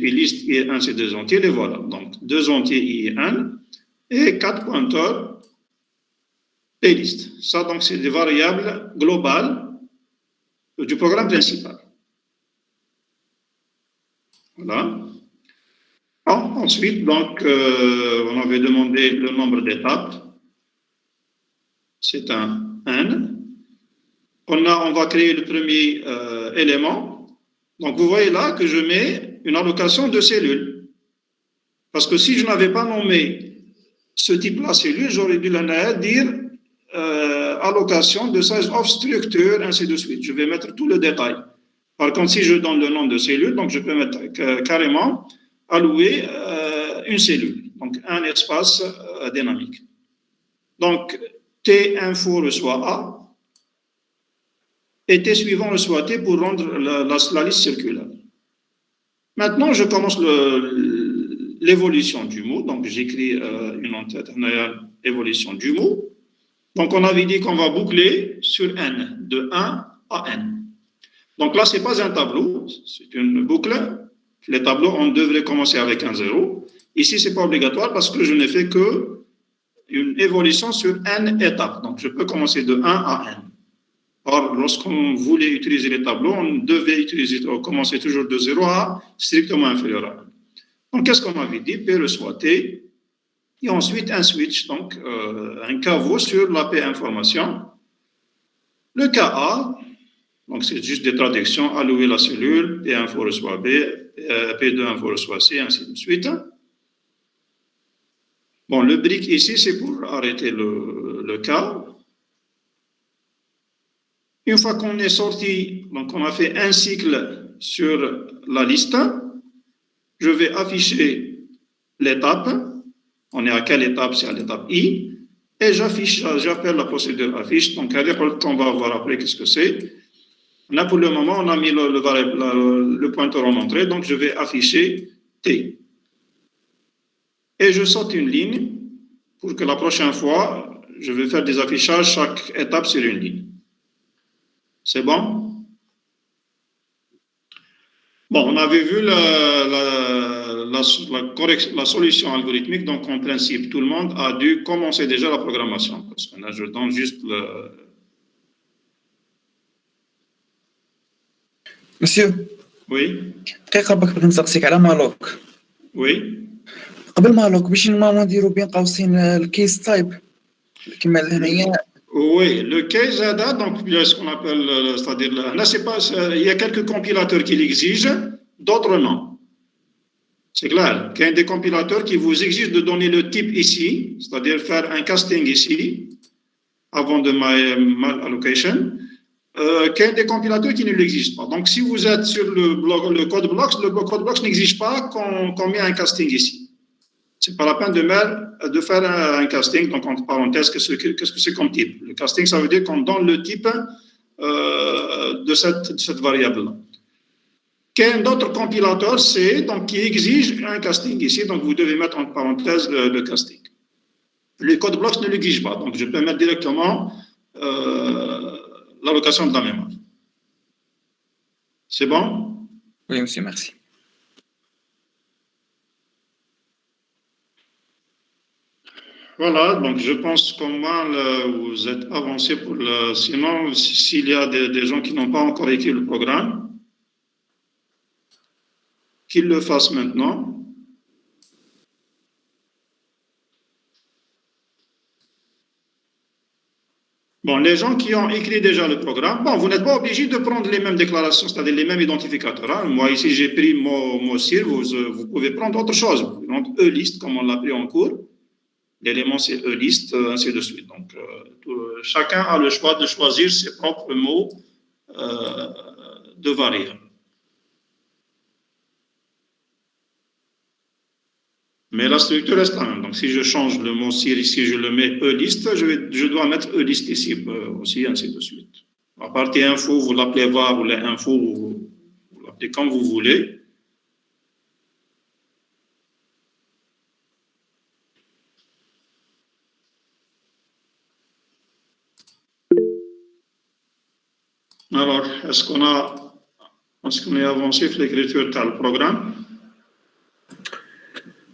puis liste IE1, c'est 2 entiers, les voilà. Donc, 2 entiers IE1 et 4 pointeurs et liste. Ça, donc, c'est des variables globales du programme principal. Voilà. Ensuite, donc, on avait demandé le nombre d'étapes. C'est un N. On va créer le premier élément. Donc, vous voyez là que je mets une allocation de cellules. Parce que si je n'avais pas nommé ce type-là cellule, j'aurais dû dire allocation de size of structure, ainsi de suite. Je vais mettre tout le détail. Par contre, si je donne le nom de cellule, donc je peux mettre carrément allouer une cellule, donc un espace dynamique. Donc, T info reçoit A et T suivant reçoit T pour rendre la liste circulaire. Maintenant, je commence l'évolution du mot. Donc, j'écris une entête évolution du mot. Donc, on avait dit qu'on va boucler sur N, de 1 à N. Donc là, ce n'est pas un tableau, c'est une boucle. Les tableaux, on devrait commencer avec un 0. Ici, ce n'est pas obligatoire parce que je n'ai fait qu'une évolution sur N étapes. Donc, je peux commencer de 1 à N. Or, lorsqu'on voulait utiliser les tableaux, on devait commencer toujours de 0 à strictement inférieur à 1. Donc, qu'est-ce qu'on avait dit? P reçoit T. Et ensuite, un switch, donc un caveau sur la P information. Le KA, donc c'est juste des traductions, allouer la cellule, P info reçoit B, P2 info reçoit C, ainsi de suite. Bon, le brick ici, c'est pour arrêter le cas. Une fois qu'on est sorti, donc on a fait un cycle sur la liste, je vais afficher l'étape. On est à quelle étape? C'est à l'étape I. Et j'appelle la procédure affiche. Donc, on va voir après qu'est-ce que c'est. Là, pour le moment, on a mis le pointeur en entrée. Donc, je vais afficher T. Et je saute une ligne pour que la prochaine fois, je vais faire des affichages chaque étape sur une ligne. C'est bon? Bon, on avait vu la solution algorithmique, donc en principe, tout le monde a dû commencer déjà la programmation. Parce que là, je donne juste le... Monsieur. Oui. دقيقة بغيت نسقسيك على مالوك. Oui. قبل مالوك باش نديرو بين قوسين الكيس تايب كما هنايا. Oui, le case data, donc ce qu'on appelle, c'est-à-dire là, c'est pas, il y a quelques compilateurs qui l'exigent, d'autres non. C'est clair. Il y a des compilateurs qui vous exigent de donner le type ici, c'est-à-dire faire un casting ici, avant de my allocation. Il y a des compilateurs qui ne l'exigent pas. Donc, si vous êtes sur le code blocks n'exige pas qu'on met un casting ici. C'est pas la peine de faire un casting. Donc, entre parenthèses, qu'est-ce que c'est comme type? Le casting, ça veut dire qu'on donne le type de cette variable-là. Qu'un autre compilateur, c'est donc qui exige un casting ici. Donc, vous devez mettre entre parenthèses le casting. Le code blocks ne l'exige pas. Donc, je peux mettre directement l'allocation de la mémoire. C'est bon? Oui, monsieur, merci. Voilà, donc je pense qu'au moins vous êtes avancé pour le... Sinon, s'il y a des gens qui n'ont pas encore écrit le programme, qu'ils le fassent maintenant. Bon, les gens qui ont écrit déjà le programme, bon, vous n'êtes pas obligé de prendre les mêmes déclarations, c'est-à-dire les mêmes identificateurs. Hein. Moi, ici, j'ai pris mon CIR, vous pouvez prendre autre chose. Donc, E-list, comme on l'a pris en cours. L'élément, c'est E-list, ainsi de suite. Donc, chacun a le choix de choisir ses propres mots de variables. Mais la structure reste la même. Donc, si je change le mot CIR ici, je le mets E-list, je dois mettre E-list ici aussi, ainsi de suite. La partie info, vous l'appelez var ou les infos, vous l'appelez comme vous voulez. Alors, est-ce qu'on est avancé sur l'écriture de le programme?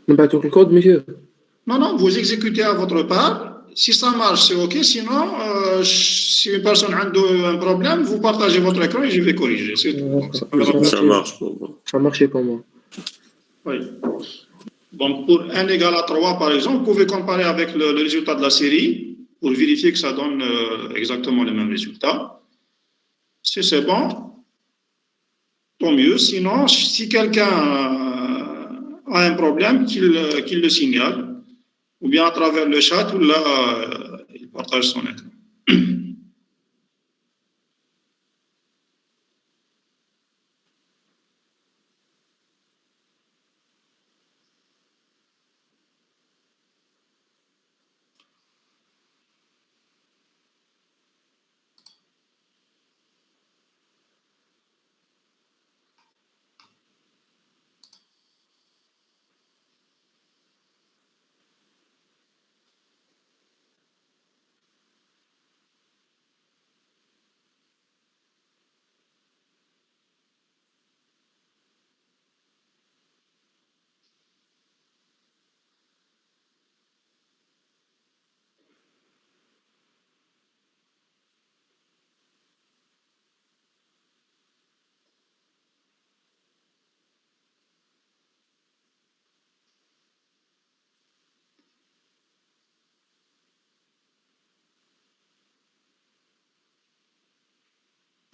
نبعثوك الكود monsieur. Non, non, vous exécutez à votre part. Si ça marche, c'est OK. Sinon, si une personne a un problème, vous partagez votre écran et je vais corriger. C'est tout. Donc, Ça marche pour moi. Ça a marché pour moi. oui. Bon, pour n égale à 3, par exemple, vous pouvez comparer avec le résultat de la série pour vérifier que ça donne exactement les mêmes résultats. Si c'est bon, tant mieux. Sinon, si quelqu'un a un problème, qu'il le signale, ou bien à travers le chat, ou là, il partage son écran.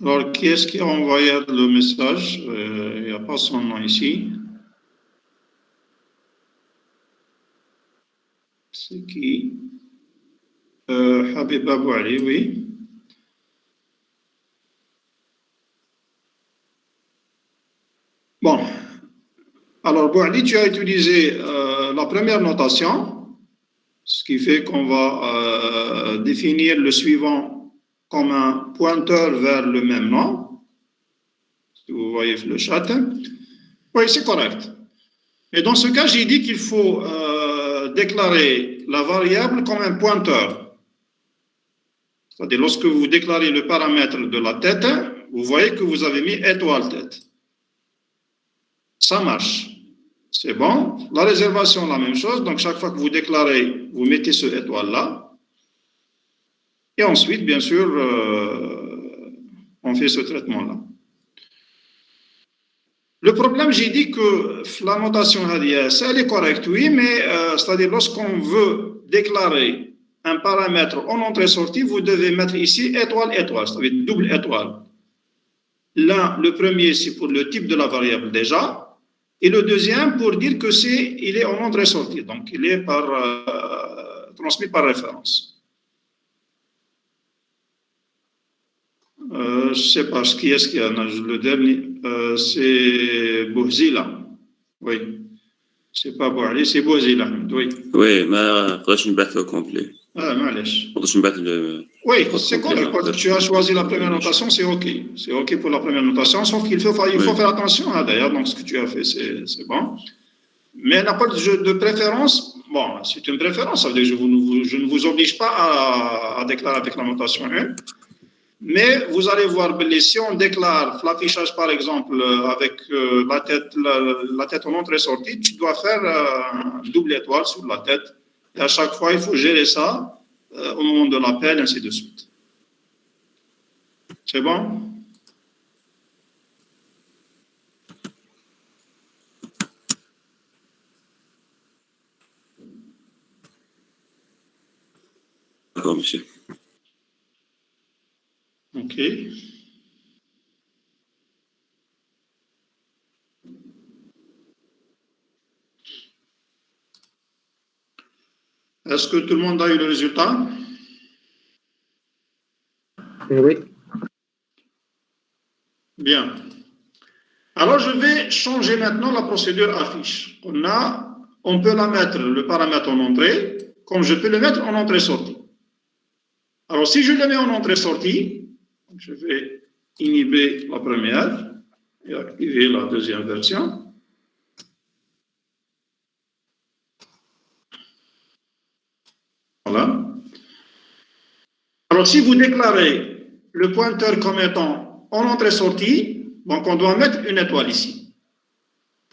Alors, qui est-ce qui a envoyé le message? Il n'y a pas son nom ici. C'est qui? Habib Abou Ali, oui. Bon. Alors, Bouali, tu as utilisé la première notation, ce qui fait qu'on va définir le suivant comme un pointeur vers le même nom. Si vous voyez le chat. Oui, c'est correct. Et dans ce cas, j'ai dit qu'il faut déclarer la variable comme un pointeur. C'est-à-dire, lorsque vous déclarez le paramètre de la tête, vous voyez que vous avez mis étoile tête. Ça marche. C'est bon. La réservation, la même chose. Donc, chaque fois que vous déclarez, vous mettez ce étoile-là. Et ensuite, bien sûr, on fait ce traitement-là. Le problème, j'ai dit que la notation HDS, elle est correcte, oui, mais c'est-à-dire lorsqu'on veut déclarer un paramètre en entrée-sortie, vous devez mettre ici étoile, étoile, c'est-à-dire double étoile. Là, le premier, c'est pour le type de la variable déjà. Et le deuxième, pour dire que il est en entrée-sortie, donc il est transmis par référence. Je ne sais pas qui est-ce qui a le dernier. C'est Bouzila. Oui. C'est pas Bouali, c'est Bouzila. Oui. Oui, ما نقدرش نبعث au complet. معلش. ما نقدرش نبعث Oui, c'est correct. Quand tu as choisi la première notation, c'est OK. C'est OK pour la première notation, sauf qu'il faut faire attention. Hein, d'ailleurs, donc ce que tu as fait, c'est bon. Mais n'a pas de préférence. Bon, c'est une préférence. Ça veut dire que je ne vous oblige pas à déclarer avec la notation 1. Mais vous allez voir, si on déclare l'affichage, par exemple, avec la tête en entrée-sortie, tu dois faire un double étoile sur la tête. Et à chaque fois, il faut gérer ça au moment de l'appel, ainsi de suite. C'est bon? D'accord, monsieur. OK. Est-ce que tout le monde a eu le résultat? Oui. Bien. Alors, je vais changer maintenant la procédure affiche. On peut la mettre, le paramètre en entrée, comme je peux le mettre en entrée-sortie. Alors, si je le mets en entrée-sortie, je vais inhiber la première et activer la deuxième version. Voilà. Alors, si vous déclarez le pointeur comme étant en entrée-sortie, donc on doit mettre une étoile ici.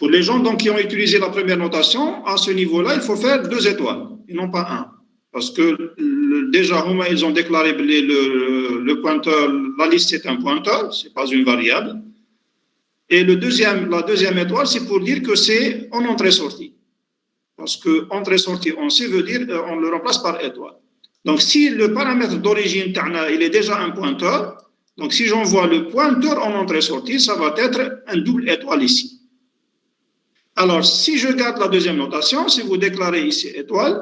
Pour les gens donc, qui ont utilisé la première notation, à ce niveau-là, il faut faire 2 étoiles et non pas 1. Parce que déjà, ils ont déclaré le pointeur, la liste c'est un pointeur, ce n'est pas une variable. Et la deuxième étoile, c'est pour dire que c'est en entrée-sortie. Parce que entrée-sortie, on sait, veut dire on le remplace par étoile. Donc, si le paramètre d'origine, il est déjà un pointeur, donc si j'envoie le pointeur en entrée-sortie, ça va être un double étoile ici. Alors, si je garde la deuxième notation, si vous déclarez ici étoile,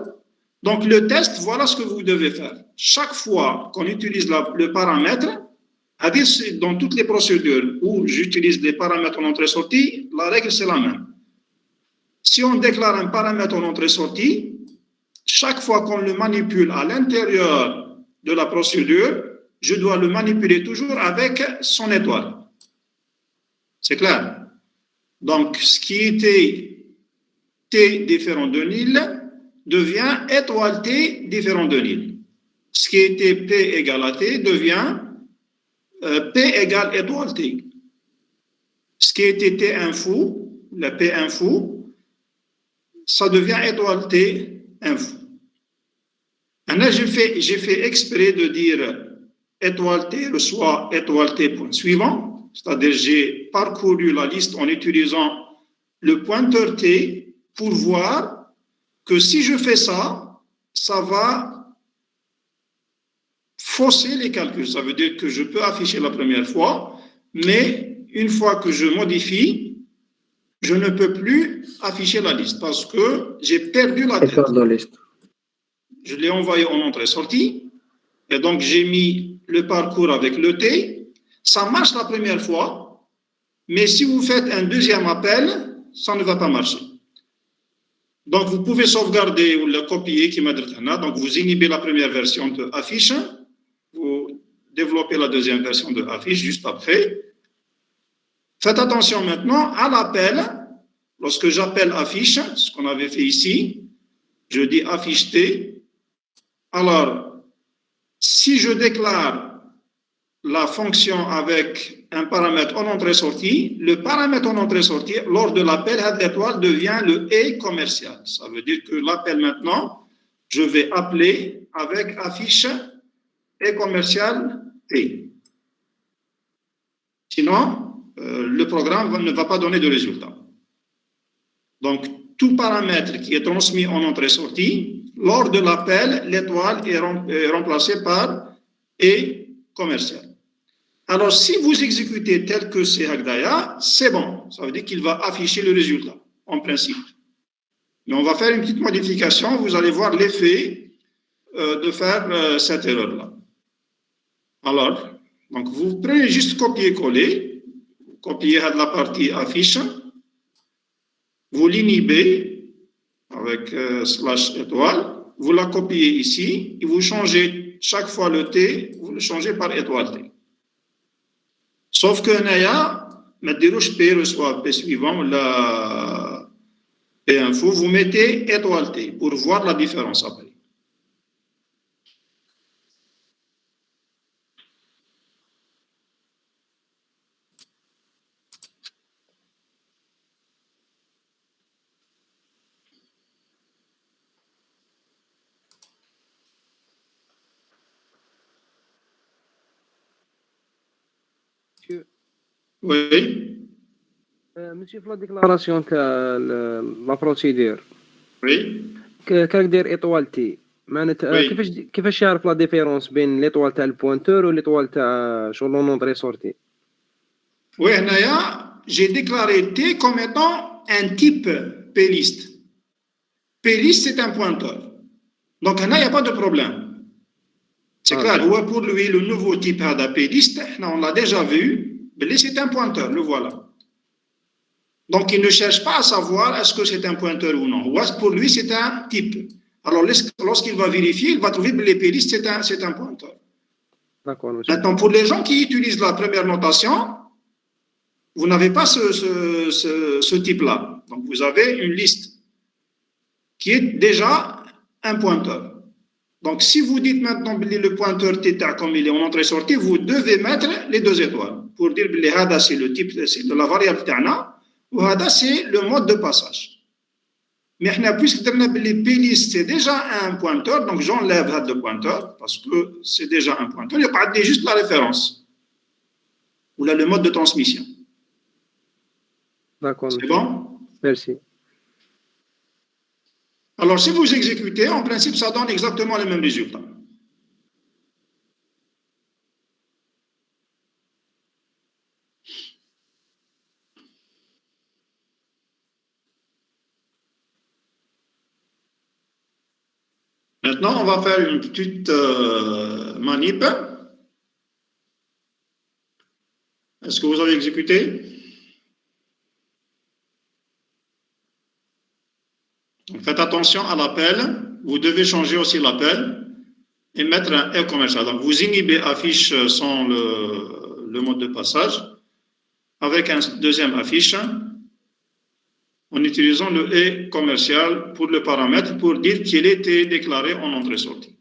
donc le test, voilà ce que vous devez faire. Chaque fois qu'on utilise le paramètre, c'est-à-dire dans toutes les procédures où j'utilise les paramètres en entrée-sortie, la règle c'est la même. Si on déclare un paramètre en entrée-sortie, chaque fois qu'on le manipule à l'intérieur de la procédure, je dois le manipuler toujours avec son étoile. C'est clair? Donc, ce qui était T différent de nil devient étoile T différent de nil. Ce qui était P égale à T devient P égale étoile T. Ce qui était T info, la P info, ça devient étoile T info. Maintenant, j'ai fait exprès de dire étoile T reçoit étoile T point suivant, c'est-à-dire j'ai parcouru la liste en utilisant le pointeur T pour voir que si je fais ça, ça va fausser les calculs. Ça veut dire que je peux afficher la première fois, mais une fois que je modifie, je ne peux plus afficher la liste parce que j'ai perdu la tête. Je l'ai envoyé en entrée-sortie et donc j'ai mis le parcours avec le T. Ça marche la première fois, mais si vous faites un deuxième appel, ça ne va pas marcher. Donc, vous pouvez sauvegarder ou le copier qui m'a dit. Donc, vous inhibez la première version de affiche, vous développez la deuxième version de affiche juste après. Faites attention maintenant à l'appel. Lorsque j'appelle affiche, ce qu'on avait fait ici, je dis affiche T. Alors, si je déclare la fonction avec un paramètre en entrée-sortie, le paramètre en entrée-sortie, lors de l'appel, l'étoile devient le et commercial. Ça veut dire que l'appel maintenant, je vais appeler avec affiche et commercial T. Sinon, le programme ne va pas donner de résultat. Donc, tout paramètre qui est transmis en entrée-sortie, lors de l'appel, l'étoile est remplacée par et commercial. Alors, si vous exécutez tel que c'est Agdaya, c'est bon. Ça veut dire qu'il va afficher le résultat, en principe. Mais on va faire une petite modification. Vous allez voir l'effet de faire cette erreur-là. Alors, donc vous prenez juste copier-coller. Copier la partie affiche. Vous l'inhibez avec slash étoile. Vous la copiez ici. Et vous changez chaque fois le T, vous le changez par étoile T. Sauf que Naya, P reçoit P suivant, la P info, vous mettez étoile T pour voir la différence après. Oui. Monsieur, pour la déclaration de la procédure. Oui. كيفاش دير ايطوال تي معناتها كيفاش يعرف لا ديفيرونس بين ليطوال تاع البوينتور وليطوال تاع شغل نونطري سورتي Oui, Naya, j'ai déclaré T comme étant un type plist. Plist, c'est un pointeur. Donc, il n'y a pas de problème. C'est clair. Pour lui, le nouveau type de plist, on l'a déjà vu, mais c'est un pointeur, le voilà. Donc, il ne cherche pas à savoir est-ce que c'est un pointeur ou non. Pour lui, c'est un type. Alors, lorsqu'il va vérifier, il va trouver que les plist, c'est un pointeur. D'accord, monsieur. Maintenant, pour les gens qui utilisent la première notation, vous n'avez pas ce type-là. Donc, vous avez une liste qui est déjà un pointeur. Donc, si vous dites maintenant que le pointeur θ, comme il est en entrée-sortie, vous devez mettre les 2 étoiles pour dire que c'est le type, c'est de la variable θ. وهذا c'est le mode de passage. Mais puisque les P-list c'est déjà un pointeur, donc j'enlève le pointeur parce que c'est déjà un pointeur. Il n'y a pas juste la référence ou là le mode de transmission. D'accord. C'est bon? Merci. Alors si vous exécutez, en principe, ça donne exactement les mêmes résultats. Maintenant, on va faire une petite manip. Est-ce que vous avez exécuté? Donc, faites attention à l'appel. Vous devez changer aussi l'appel et mettre un E commercial. Donc, vous inhibez affiche sans le mode de passage avec un deuxième affiche en utilisant le E commercial pour le paramètre pour dire qu'il était déclaré en entrée-sortie.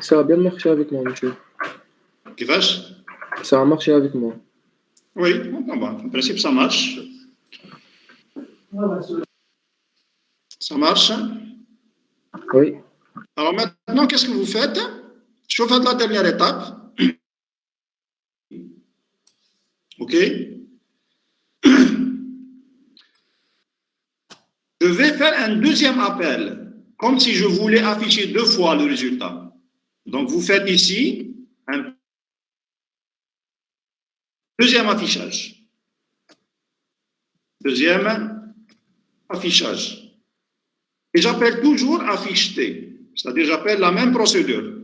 Ça a bien marché avec moi, monsieur. كيفاش؟ Ça a marché avec moi. Oui, en principe, ça marche. Ça marche. Oui. Alors maintenant, qu'est-ce que vous faites? Je fais la dernière étape. OK? Je vais faire un deuxième appel, comme si je voulais afficher deux fois le résultat. Donc, vous faites ici un deuxième affichage. Deuxième affichage. Et j'appelle toujours affiche T. C'est-à-dire, j'appelle la même procédure.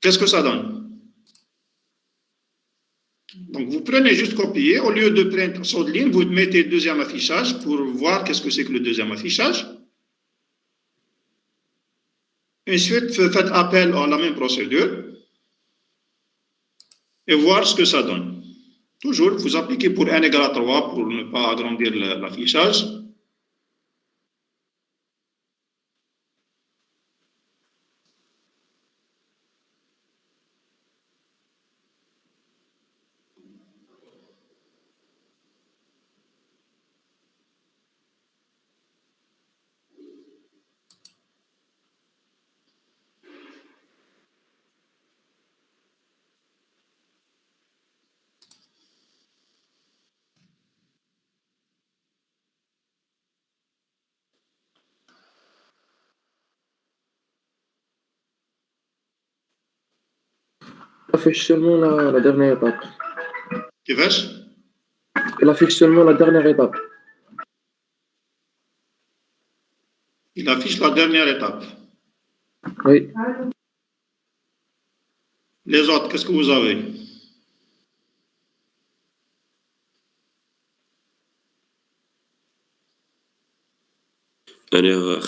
Qu'est-ce que ça donne? Donc, vous prenez juste copier. Au lieu de prendre sur de ligne, vous mettez deuxième affichage pour voir qu'est-ce que c'est que le deuxième affichage. Ensuite, faites appel à la même procédure et voir ce que ça donne. Toujours, vous appliquez pour n égale à 3 pour ne pas agrandir l'affichage. Il affiche seulement la dernière étape. كيفاش؟ Il affiche seulement la dernière étape. Il affiche la dernière étape. Oui. Les autres, qu'est-ce que vous avez? Une erreur.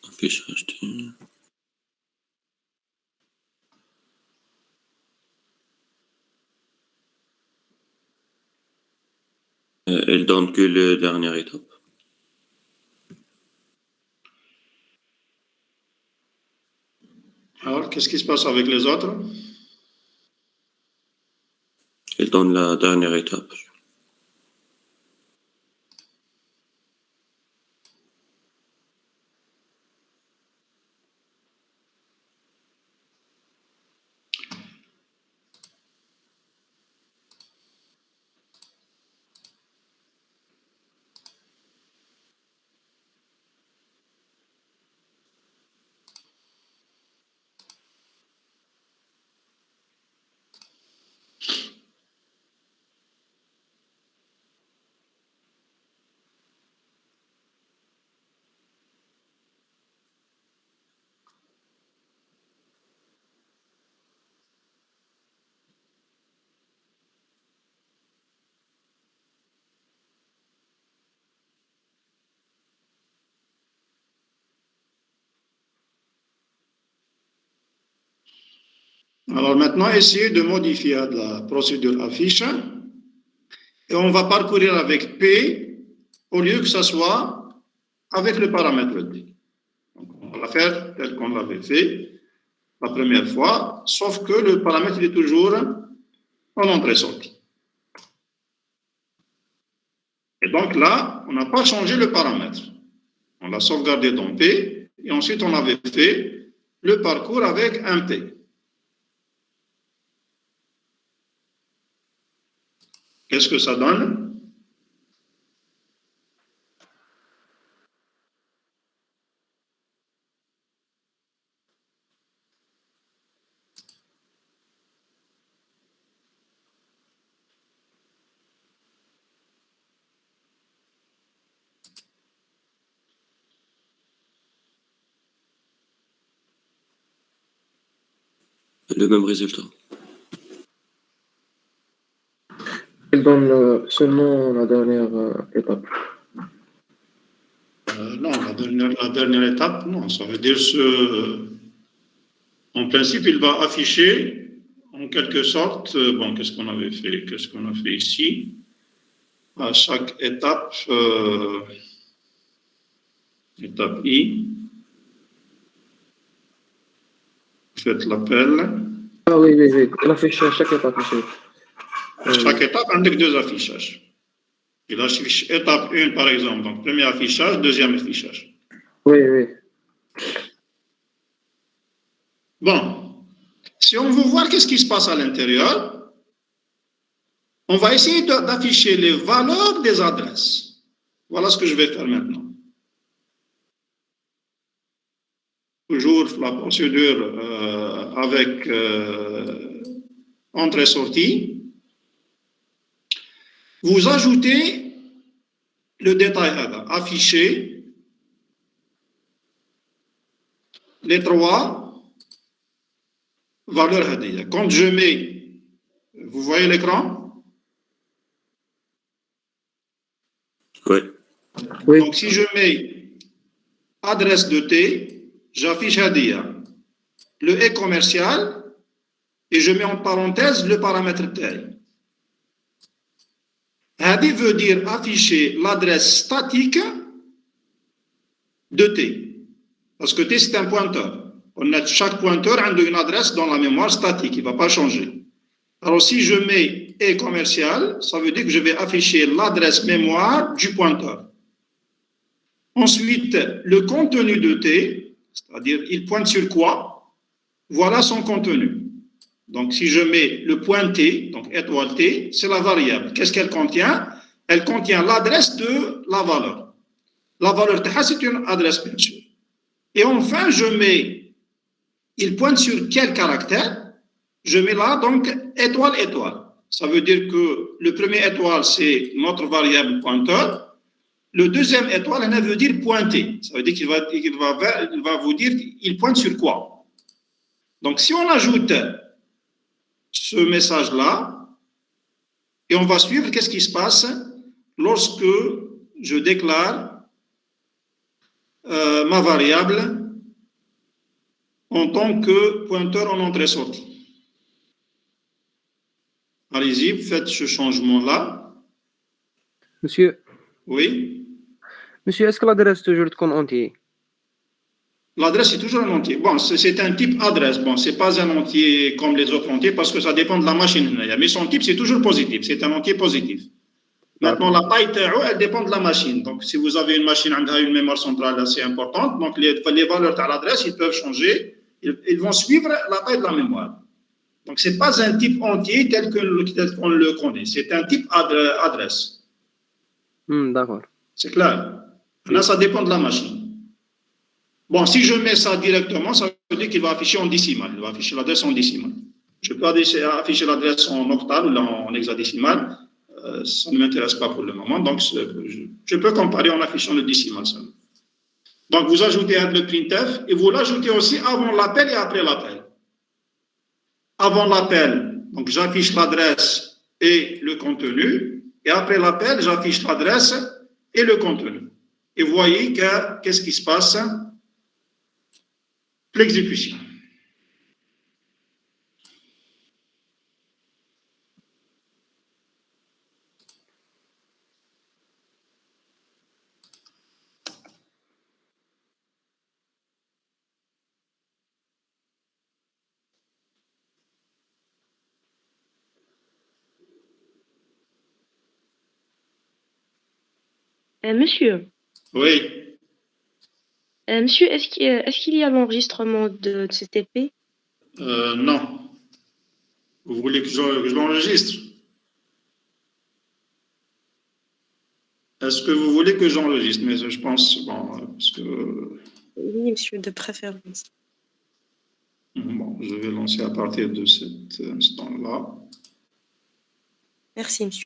Affichage. Elle donne que la dernière étape. qu'est-ce qui se passe avec les autres? Il donne la dernière étape. Alors maintenant, essayez de modifier la procédure affiche et on va parcourir avec P au lieu que ce soit avec le paramètre D. Donc, on va la faire tel qu'on l'avait fait la première fois, sauf que le paramètre est toujours en entrée-sortie. Et donc là, on n'a pas changé le paramètre. On l'a sauvegardé dans P et ensuite on avait fait le parcours avec un P. Qu'est-ce que ça donne? Le même résultat. Il donne seulement la dernière étape. Non, la dernière étape, non. Ça veut dire en principe, il va afficher en quelque sorte, bon, qu'est-ce qu'on avait fait? Qu'est-ce qu'on a fait ici? À chaque étape, étape I, faites l'appel. Ah oui. Il affiche à chaque étape, monsieur. Chaque étape indique deux affichages. Il affiche étape 1, par exemple. Donc, premier affichage, deuxième affichage. Oui. Bon, si on veut voir qu'est-ce qui se passe à l'intérieur, on va essayer d'afficher les valeurs des adresses. Voilà ce que je vais faire maintenant. Toujours la procédure avec entrée-sortie. Vous ajoutez le détail afficher les trois valeurs hadiya. Quand je mets, vous voyez l'écran? Oui. Donc si je mets adresse de T, j'affiche hadiya. Le est commercial et je mets en parenthèse le paramètre T. Hadi veut dire afficher l'adresse statique de T. Parce que T, c'est un pointeur. Chaque pointeur a une adresse dans la mémoire statique, il ne va pas changer. Alors, si je mets est commercial, ça veut dire que je vais afficher l'adresse mémoire du pointeur. Ensuite, le contenu de T, c'est-à-dire il pointe sur quoi? Voilà son contenu. Donc, si je mets le point T, donc étoile T, c'est la variable. Qu'est-ce qu'elle contient? Elle contient l'adresse de la valeur. La valeur T, c'est une adresse, bien sûr. Et enfin, je mets, il pointe sur quel caractère? Je mets là, donc, étoile. Ça veut dire que le premier étoile, c'est notre variable pointeur. Le deuxième étoile, elle veut dire pointer. Ça veut dire qu'il va vous dire, il pointe sur quoi? Donc, si on ajoute ce message-là, et on va suivre qu'est-ce qui se passe lorsque je déclare ma variable en tant que pointeur en entrée-sortie. Allez-y, faites ce changement-là. Monsieur. Oui. Monsieur, est-ce que l'adresse toujours تكون entier? L'adresse est toujours un entier. Bon, c'est un type adresse. Bon, c'est pas un entier comme les autres entiers parce que ça dépend de la machine. Mais son type, c'est toujours positif. C'est un entier positif. Maintenant, la taille, elle dépend de la machine. Donc, si vous avez une machine qui a une mémoire centrale assez importante, donc les valeurs de l'adresse, ils peuvent changer. Ils vont suivre la taille de la mémoire. Donc, ce n'est pas un type entier tel qu'on le connaît. C'est un type adresse. D'accord. C'est clair. Là, ça dépend de la machine. Bon, si je mets ça directement, ça veut dire qu'il va afficher en décimal. Il va afficher l'adresse en décimal. Je peux afficher l'adresse en octal ou en hexadécimal. Ça ne m'intéresse pas pour le moment. Donc, je peux comparer en affichant le décimal seulement. Donc, vous ajoutez le printf et vous l'ajoutez aussi avant l'appel et après l'appel. Avant l'appel, donc j'affiche l'adresse et le contenu. Et après l'appel, j'affiche l'adresse et le contenu. Et vous voyez qu'est-ce qui se passe? L'exécution. Monsieur, Oui. monsieur, est-ce qu'il y a l'enregistrement de TCP? Non. Vous voulez que je l'enregistre? Est-ce que vous voulez que j'enregistre? Mais je pense, bon, parce que... Oui, monsieur, de préférence. Bon, je vais lancer à partir de cet instant-là. Merci, monsieur.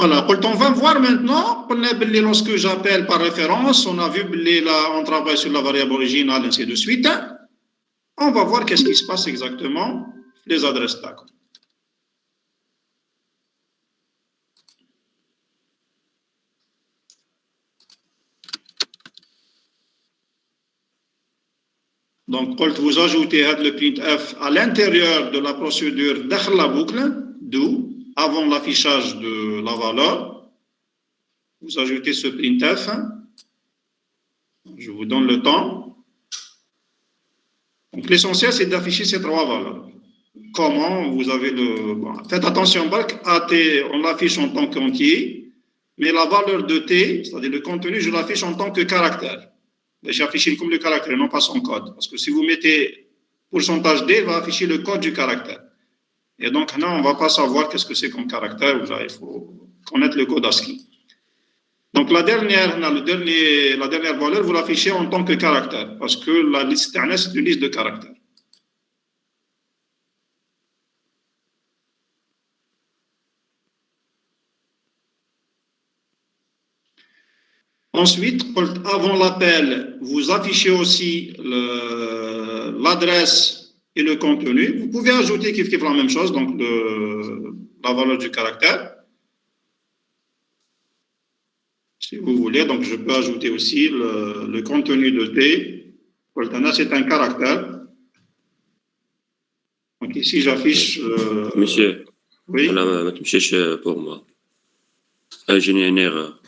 Voilà, on va voir maintenant, lorsque j'appelle par référence, on a vu, on travaille sur la variable originale, ainsi de suite. On va voir qu'est-ce qui se passe exactement, les adresses TAC. Donc, quand vous ajoutez le printf à l'intérieur de la procédure dans la boucle, d'où, avant l'affichage de la valeur, vous ajoutez ce printf. Je vous donne le temps. Donc, l'essentiel, c'est d'afficher ces trois valeurs. Comment vous avez le... Bon, faites attention, AT, on l'affiche en tant qu'entier, mais la valeur de T, c'est-à-dire le contenu, je l'affiche en tant que caractère. J'ai affiché comme le caractère, non pas son code. Parce que si vous mettez pourcentage D, il va afficher le code du caractère. Et donc, là, on ne va pas savoir qu'est-ce que c'est comme caractère. Il faut connaître le code ASCII. Donc, la dernière valeur, vous l'affichez en tant que caractère. Parce que la liste TANS, c'est une liste de caractères. Ensuite, avant l'appel, vous affichez aussi l'adresse et le contenu. Vous pouvez ajouter qui fait la même chose, donc la valeur du caractère. Si vous voulez, donc je peux ajouter aussi le contenu de T. C'est un caractère. Donc ici, j'affiche... Monsieur, oui. ما تمشيش pour moi. J'ai une erreur.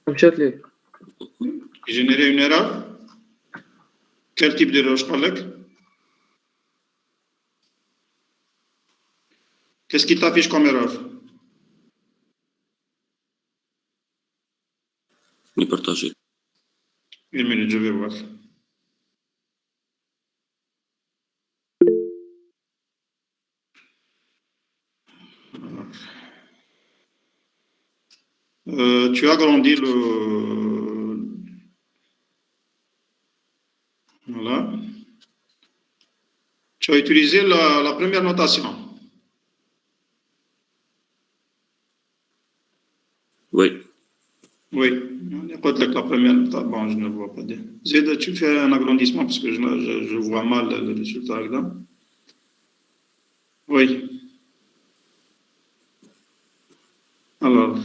مشات ليه؟ Générer une erreur. Quel type d'erreur je parle? Qu'est-ce qui t'affiche comme erreur? Ni partagé. Une minute, je vais voir. Tu agrandis le... Voilà. Tu as utilisé la première notation. Oui. Oui. La première notation. Bon, je ne vois pas. Zed, tu fais un agrandissement parce que je vois mal le résultat là. Oui. Alors...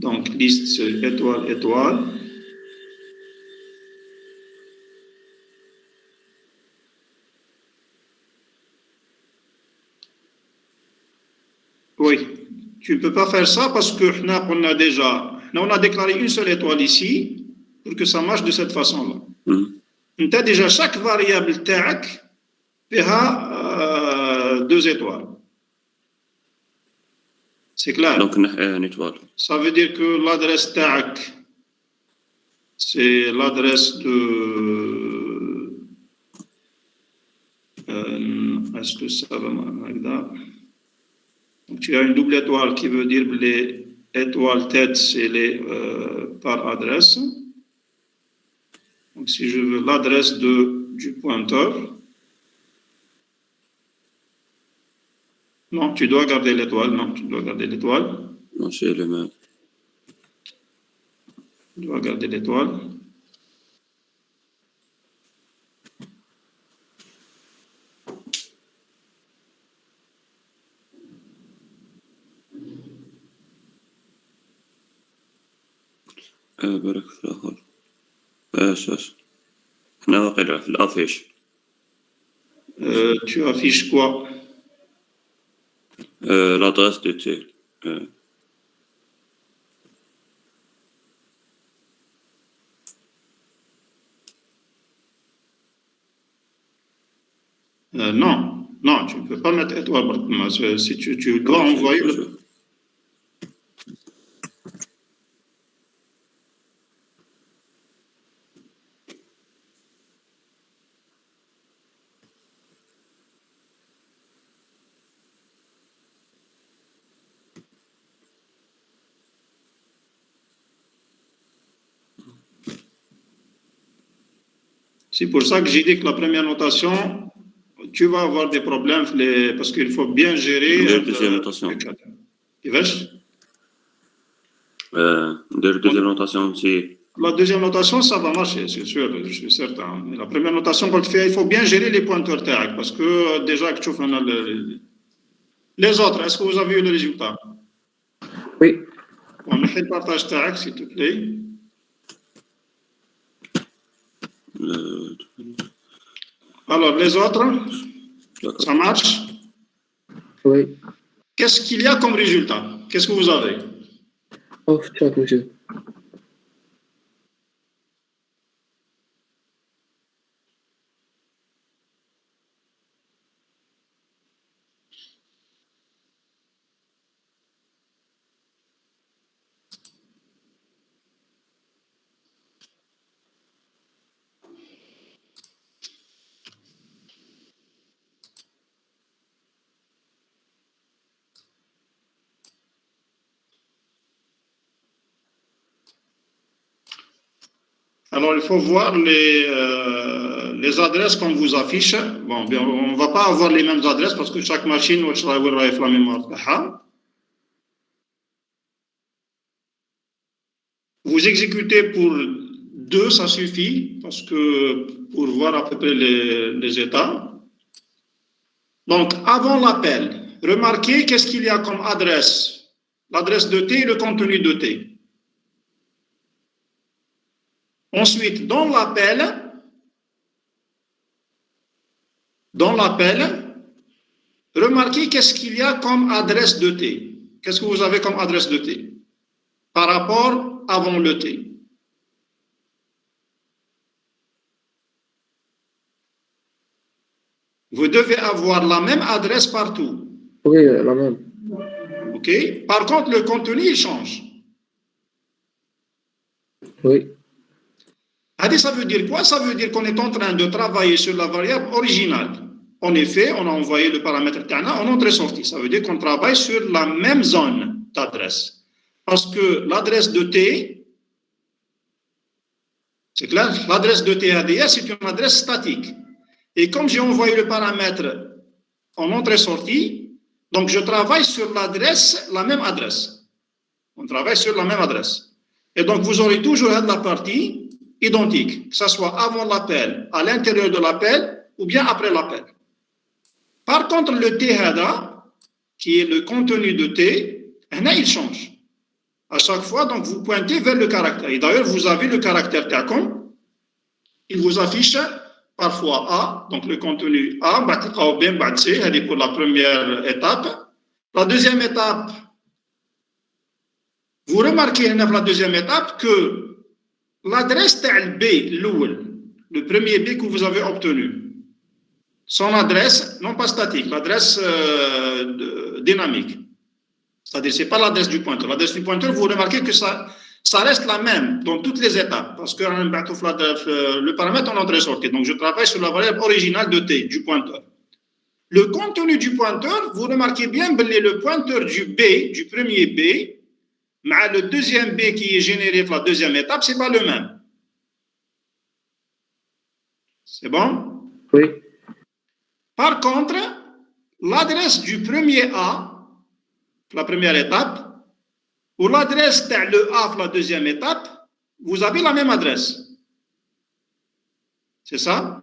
Donc, liste étoile, étoile. Oui, tu ne peux pas faire ça parce que on a déclaré une seule étoile ici pour que ça marche de cette façon-là. Tu as déjà chaque variable TAC a 2 étoiles. C'est clair. Donc, une étoile. Ça veut dire que l'adresse TAC, c'est l'adresse de... est-ce que ça va m'aider? Donc, tu as une double étoile qui veut dire les étoiles tête, c'est les par adresse. Donc, si je veux l'adresse du pointeur, non, tu dois garder l'étoile. Non, tu dois garder l'étoile. Non, c'est le même. Tu dois garder l'étoile. بارك في الآخر. أساس. هنا واقع في الأفيش. Tu affiches quoi? L'adresse de T. Non, tu ne peux pas mettre étoile. Si tu dois envoyer le... C'est pour ça que j'ai dit que la première notation, tu vas avoir des problèmes parce qu'il faut bien gérer. La deuxième notation. Deuxième notation, c'est... La deuxième notation, ça va marcher, c'est sûr, je suis certain. Mais la première notation, quand tu fais, il faut bien gérer les pointeurs TAC parce que déjà que tu fais les autres, est-ce que vous avez eu le résultat? Oui. On met le partage TAC, s'il te plaît. Alors, les autres, ça marche? Oui. Qu'est-ce qu'il y a comme résultat? Qu'est-ce que vous avez? Off chat, monsieur. Alors, il faut voir les adresses qu'on vous affiche. Bon, bien, on ne va pas avoir les mêmes adresses parce que chaque machine va avoir la mémoire. Vous exécutez pour 2, ça suffit, parce que pour voir à peu près les états. Donc, avant l'appel, remarquez qu'est-ce qu'il y a comme adresse. L'adresse de T et le contenu de T. Ensuite, dans l'appel, remarquez qu'est-ce qu'il y a comme adresse de T. Qu'est-ce que vous avez comme adresse de T par rapport avant le T? Vous devez avoir la même adresse partout. Oui, la même. OK? Par contre, le contenu, il change. Oui. Ça veut dire quoi? Ça veut dire qu'on est en train de travailler sur la variable originale. En effet, on a envoyé le paramètre Tana en entrée-sortie. Ça veut dire qu'on travaille sur la même zone d'adresse. Parce que l'adresse de T, c'est clair, l'adresse de TADS, c'est une adresse statique. Et comme j'ai envoyé le paramètre en entrée-sortie, donc je travaille sur l'adresse, la même adresse. On travaille sur la même adresse. Et donc vous aurez toujours la partie identique, que ce soit avant l'appel, à l'intérieur de l'appel, ou bien après l'appel. Par contre, le T HADA, qui est le contenu de T, il change. À chaque fois, donc, vous pointez vers le caractère. Et d'ailleurs, vous avez le caractère TACOM. Il vous affiche parfois A, donc le contenu A, c'est pour la première étape. La deuxième étape, vous remarquez dans la deuxième étape que l'adresse B, le premier B que vous avez obtenu, son adresse, non pas statique, l'adresse dynamique. C'est-à-dire, ce n'est pas l'adresse du pointeur. L'adresse du pointeur, vous remarquez que ça reste la même dans toutes les étapes, parce que le paramètre en entrée-sortie. Donc, je travaille sur la variable originale de T, du pointeur. Le contenu du pointeur, vous remarquez bien que le pointeur du B, du premier B, mais le deuxième B qui est généré pour la deuxième étape, ce n'est pas le même. C'est bon? Oui. Par contre, l'adresse du premier A, la première étape, ou l'adresse de le A, la deuxième étape, vous avez la même adresse. C'est ça?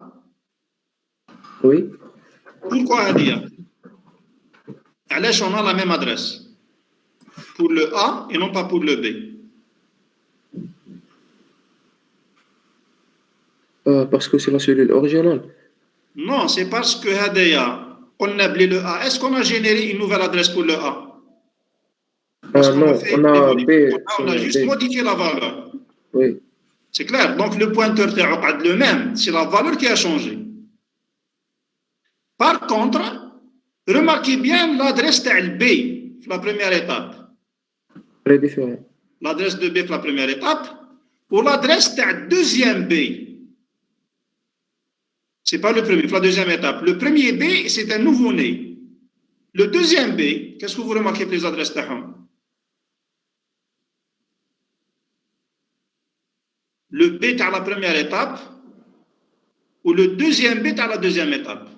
Oui. Pourquoi Hadia? On a la même adresse pour le A et non pas pour le B. Parce que c'est la cellule originale. Non, c'est parce que Hadia, on a appelé le A. Est-ce qu'on a généré une nouvelle adresse pour le A? Non, on a B. On a juste modifié la valeur. Oui. C'est clair. Donc le pointeur est le même. C'est la valeur qui a changé. Par contre, remarquez bien l'adresse de B, la première étape. Très différent. L'adresse de B, la première étape, ou l'adresse de deuxième B. Ce n'est pas le premier, la deuxième étape. Le premier B, c'est un nouveau-né. Le deuxième B, qu'est-ce que vous remarquez pour les adresses de le B est à la première étape ou le deuxième B est à la deuxième étape.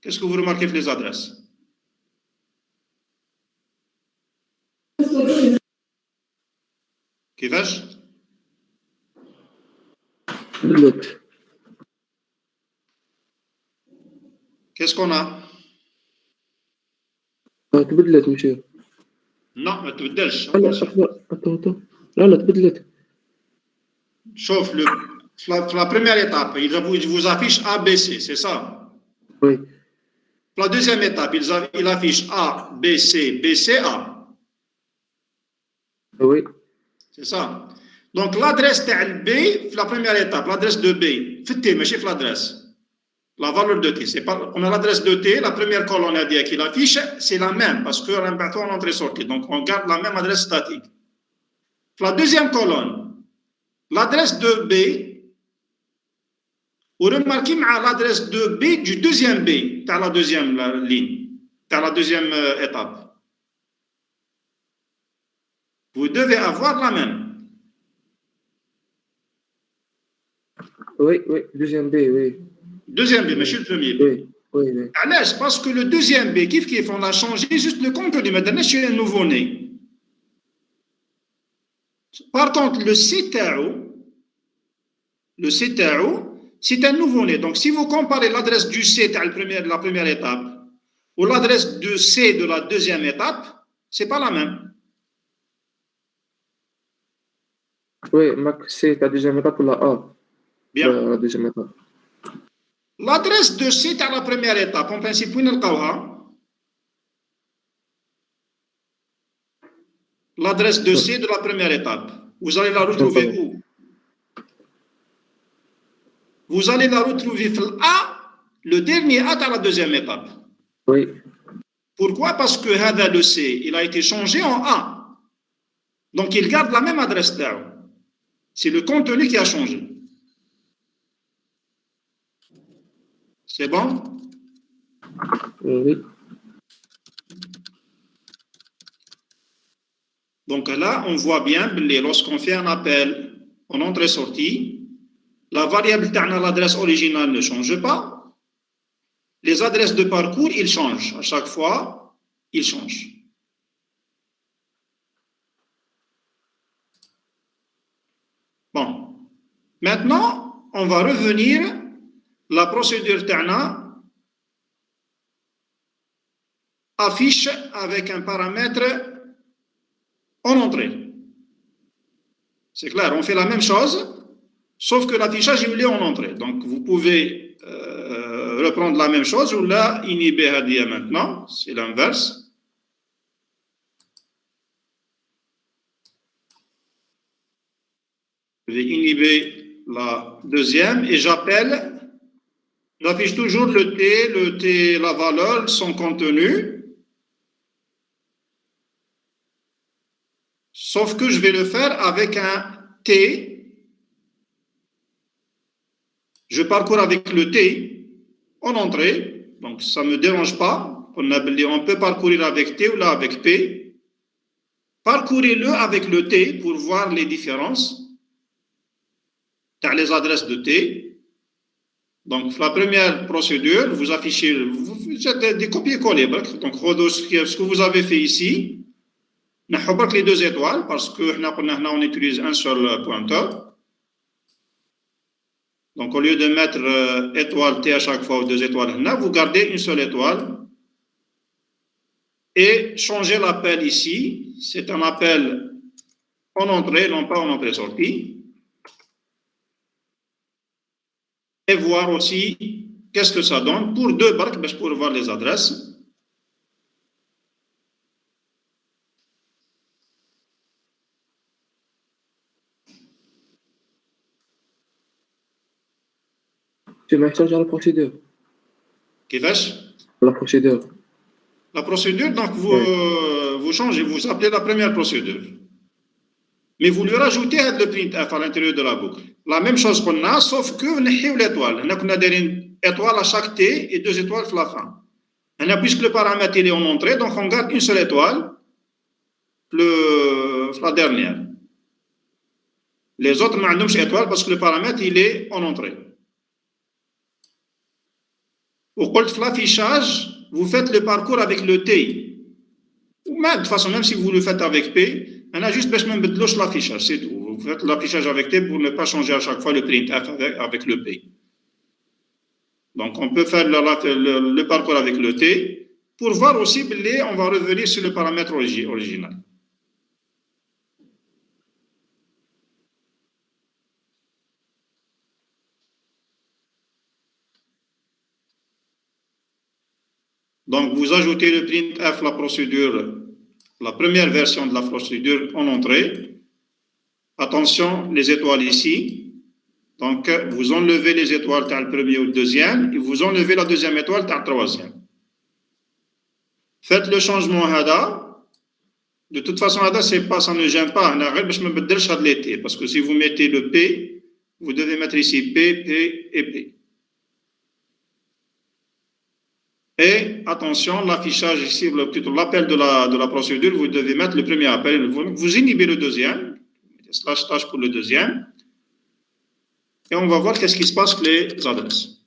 Qu'est-ce que vous remarquez pour les adresses? كيفاش؟ تبدلت. Qu'est-ce qu'on a? تبدلت مشي. Non, ما تبدلش. لا لا تبدلت. Sauf la première étape, il vous affiche A, B, C, c'est ça? Oui. La deuxième étape, il affiche A, B, C, B, C, A. Oui. C'est ça. Donc l'adresse de B, la première étape, l'adresse de B, faites mais chef l'adresse. La valeur de T, c'est pas, on a l'adresse de T, la première colonne a dit qu'il affiche, c'est la même parce qu'on a un bâton en entrée-sortie. Donc on garde la même adresse statique. La deuxième colonne, l'adresse de B, vous remarquez l'adresse de B du deuxième B, dans la deuxième ligne, dans la deuxième étape. Vous devez avoir la même. Oui, oui, deuxième B, oui. Deuxième B, monsieur le premier B. Oui, oui, oui. Alors, parce que le deuxième B, kiff, on a changé juste le contenu. Maintenant, je suis un nouveau-né. Par contre, le CTAO, c'est un nouveau-né. Donc, si vous comparez l'adresse du C de la première étape ou l'adresse de C de la deuxième étape, ce n'est pas la même. Oui, c'est la deuxième étape ou la A. Bien. La deuxième étape. L'adresse de C de la première étape, en principe, où l'adresse de C de la première étape, vous allez la retrouver où? Vous allez la retrouver A, le dernier A dans la deuxième étape. Oui. Pourquoi? Parce que le C, il a été changé en A. Donc, il garde la même adresse d'A. C'est le contenu qui a changé. C'est bon? Oui. Donc là, on voit bien, lorsqu'on fait un appel en entrée-sortie, la variable l'adresse originale ne change pas. Les adresses de parcours, ils changent. À chaque fois, ils changent. Bon. Maintenant, on va revenir. La procédure TANA affiche avec un paramètre en entrée. C'est clair, on fait la même chose, sauf que l'affichage est en entrée. Donc, vous pouvez reprendre la même chose ou là, inhiber Hadia maintenant, c'est l'inverse. Je vais inhiber la deuxième et j'appelle, j'affiche toujours le T, la valeur, son contenu. Sauf que je vais le faire avec un T. Je parcours avec le T en entrée, donc ça ne me dérange pas. On peut parcourir avec T ou là avec P. Parcourez-le avec le T pour voir les différences dans les adresses de T. Donc, la première procédure, vous affichez, vous faites des copier-coller. Donc, ce que vous avez fait ici, on a les deux étoiles parce qu'on utilise un seul pointeur. Donc, au lieu de mettre étoile T à chaque fois ou deux étoiles, vous gardez une seule étoile. Et changer l'appel ici, c'est un appel en entrée, non pas en entrée-sortie. Et voir aussi qu'est-ce que ça donne pour deux barques, pour voir les adresses. Tu m'as changé la procédure. Qu'est-ce? La procédure. La procédure, donc vous changez, vous appelez la première procédure. Mais vous lui rajoutez le printf à l'intérieur de la boucle. La même chose qu'on a, sauf que on a l'étoile. On a une étoile à chaque T et deux étoiles à la fin. Puisque le paramètre il est en entrée, donc on garde une seule étoile, la dernière. Les autres n'ont pas étoile parce que le paramètre il est en entrée. Au cours de l'affichage, vous faites le parcours avec le T. Ou même, de toute façon, même si vous le faites avec P, on a juste besoin de l'affichage, c'est tout. Vous faites l'affichage avec T pour ne pas changer à chaque fois le printf avec le P. Donc, on peut faire le parcours avec le T pour voir aussi, on va revenir sur le paramètre original. Donc, vous ajoutez le printf, la procédure, la première version de la procédure en entrée. Attention, les étoiles ici. Donc, vous enlevez les étoiles dans le premier ou le deuxième et vous enlevez la deuxième étoile dans le troisième. Faites le changement HADA. De toute façon, HADA, ça ne gêne pas. Parce que si vous mettez le P, vous devez mettre ici P, P et P. Et attention, l'affichage ici, l'appel de la procédure, vous devez mettre le premier appel, vous inhibez le deuxième, // pour le deuxième, et on va voir qu'est-ce qui se passe pour les adresses.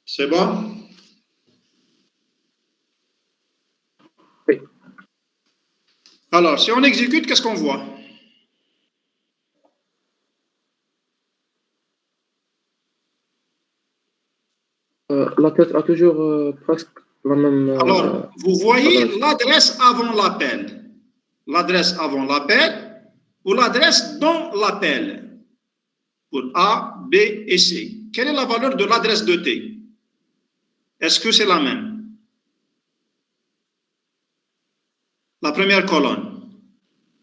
C'est bon? Oui. Alors, si on exécute, qu'est-ce qu'on voit? La tête a toujours presque la même. Alors, vous voyez l'adresse avant l'appel. L'adresse avant l'appel ou l'adresse dans l'appel pour A, B et C. Quelle est la valeur de l'adresse de T? Est-ce que c'est la même? La première colonne.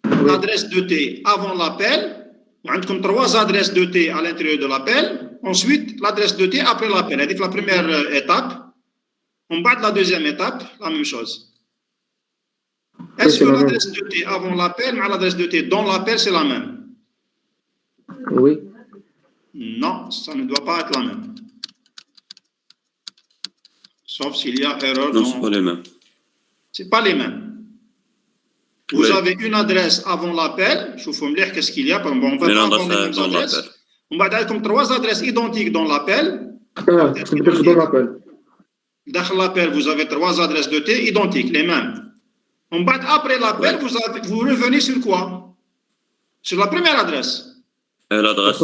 Oui. L'adresse de T avant l'appel. Vous avez comme trois adresses de T à l'intérieur de l'appel. Ensuite, l'adresse de T après l'appel. C'est la première étape. On bat la deuxième étape, la même chose. Est-ce que l'adresse de T avant l'appel et l'adresse de T dans l'appel, c'est la même? Oui. Non, ça ne doit pas être la même. Sauf s'il y a erreur. Non, ce n'est pas les mêmes. Ce n'est pas les mêmes. Vous avez une adresse avant l'appel. Je vous montrer qu'est-ce qu'il y a. Bon, on va pas avoir les mêmes adresses. On va avoir comme trois adresses identiques dans l'appel. C'est dans l'appel. Dans l'appel, vous avez trois adresses de T identiques, les mêmes. On bat après l'appel, vous revenez sur quoi? Sur la première adresse. L'adresse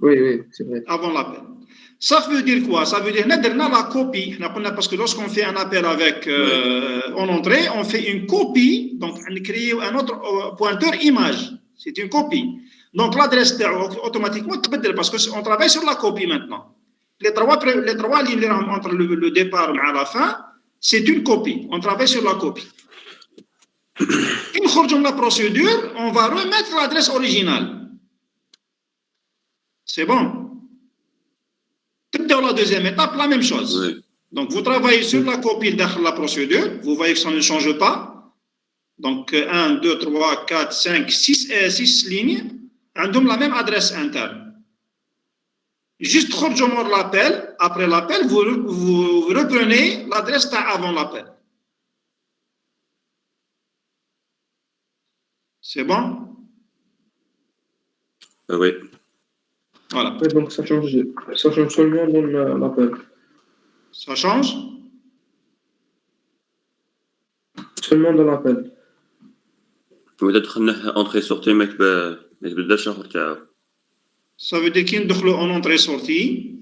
oui, c'est vrai. Avant l'appel. Ça veut dire quoi? Ça veut dire qu'on a la copie. Parce que lorsqu'on fait un appel avec en entrée, on fait une copie. Donc, on crée un autre pointeur image. C'est une copie. Donc, l'adresse automatiquement, parce qu'on travaille sur la copie maintenant. Les trois lignes entre le départ et la fin, c'est une copie. On travaille sur la copie. Une fois que la procédure, on va remettre l'adresse originale. C'est bon. Dans la deuxième étape, la même chose. Oui. Donc, vous travaillez sur la copie de la procédure. Vous voyez que ça ne change pas. Donc, 1, 2, 3, 4, 5, 6 lignes. Ont la même adresse interne. Juste l'appel. Après l'appel, vous reprenez l'adresse avant l'appel. C'est bon? Oui. Voilà. Ouais, donc ça change seulement dans l'appel. Ça change? Seulement dans l'appel. وإذا دخلنا entrée-sortie ما يتبدلش الآخر تاعو. Ça veut dire qu'il ندخلوا en entrée-sortie.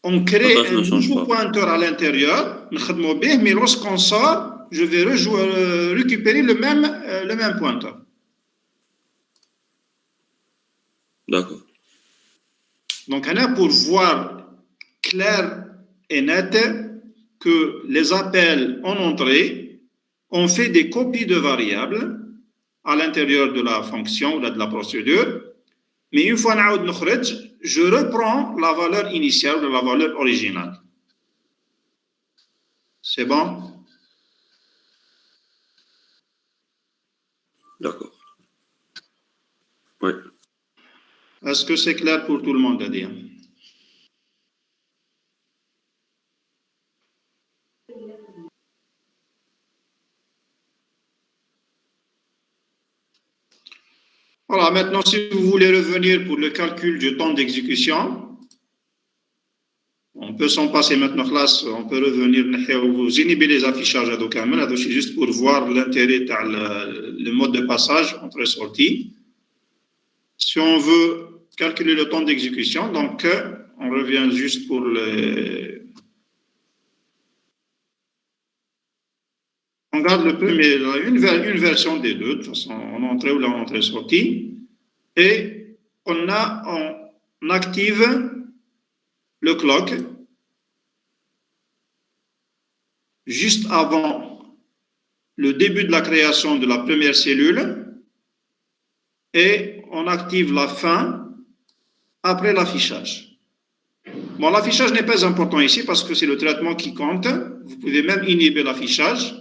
On crée un nouveau pointeur à l'intérieur, mais lorsqu'on sort, je vais récupérer le même pointeur. D'accord. Donc, on a pour voir clair et net que les appels en entrée ont fait des copies de variables à l'intérieur de la fonction ou de la procédure. Mais une fois je reprends la valeur initiale de la valeur originale. C'est bon? D'accord. Oui. Est-ce que c'est clair pour tout le monde à dire? Voilà, maintenant, si vous voulez revenir pour le calcul du temps d'exécution, on peut s'en passer maintenant, classe, on peut revenir, vous inhibez les affichages à Docamen, c'est juste pour voir l'intérêt le mode de passage entre les sorties. Si on veut calculer le temps d'exécution, donc on revient juste pour on garde le premier, une version des deux, de toute façon, en entrée ou en entrée-sortie, et on active le clock juste avant le début de la création de la première cellule et on active la fin après l'affichage. Bon, l'affichage n'est pas important ici parce que c'est le traitement qui compte. Vous pouvez même inhiber l'affichage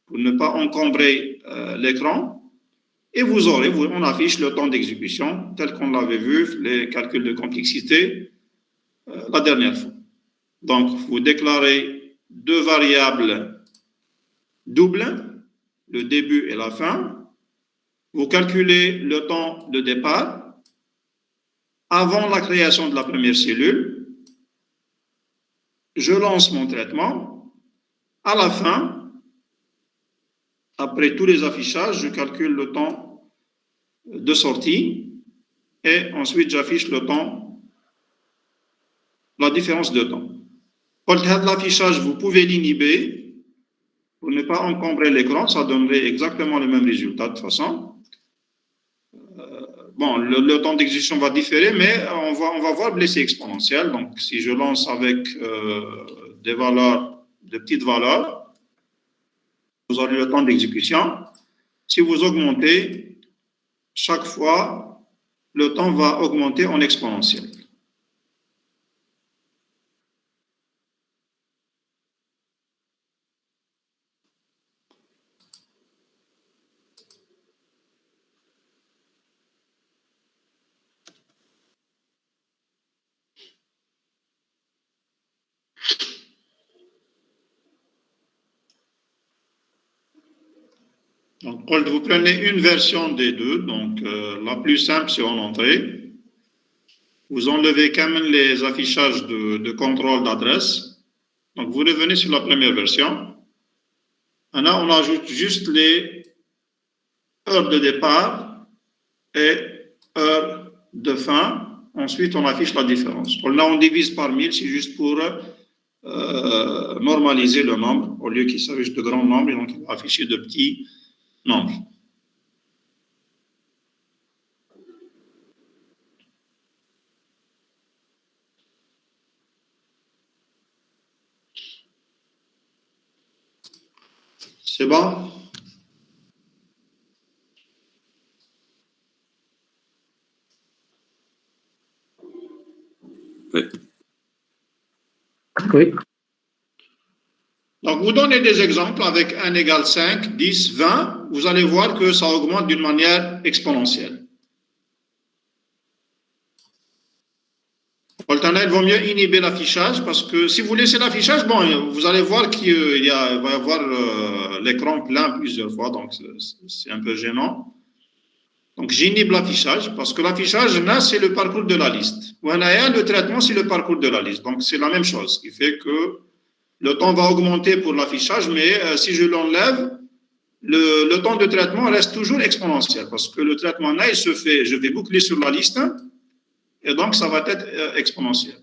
pour ne pas encombrer l'écran. Et on affiche le temps d'exécution tel qu'on l'avait vu, les calculs de complexité la dernière fois. Donc, vous déclarez deux variables doubles, le début et la fin. Vous calculez le temps de départ avant la création de la première cellule. Je lance mon traitement. À la fin, après tous les affichages, je calcule le temps de sortie et ensuite j'affiche le temps, la différence de temps. Pour l'affichage, vous pouvez l'inhiber pour ne pas encombrer l'écran, ça donnerait exactement le même résultat de toute façon. Bon, le temps d'exécution va différer, mais on va voir l'essai exponentiel. Donc, si je lance avec des valeurs, de petites valeurs, vous aurez le temps d'exécution. Si vous augmentez, chaque fois, le temps va augmenter en exponentiel. Donc, vous prenez une version des deux, donc la plus simple, c'est en entrée. Vous enlevez quand même les affichages de contrôle d'adresse. Donc, vous revenez sur la première version. Maintenant, on ajoute juste les heures de départ et heures de fin. Ensuite, on affiche la différence. Là, on divise par 1000, c'est juste pour normaliser le nombre. Au lieu qu'il s'agisse de grands nombres, donc il va afficher de petits nombres. C'est bon? Oui. Oui. Donc, vous donnez des exemples avec 1 égale 5, 10, 20. Vous allez voir que ça augmente d'une manière exponentielle. Il vaut mieux inhiber l'affichage parce que si vous laissez l'affichage, bon, vous allez voir qu'il va y avoir l'écran plein plusieurs fois, donc c'est un peu gênant. Donc, j'inhibe l'affichage parce que l'affichage, là, c'est le parcours de la liste. Le traitement, c'est le parcours de la liste. Donc, c'est la même chose, ce qui fait que le temps va augmenter pour l'affichage, mais si je l'enlève, le temps de traitement reste toujours exponentiel parce que le traitement là, il se fait, je vais boucler sur la liste et donc ça va être exponentiel.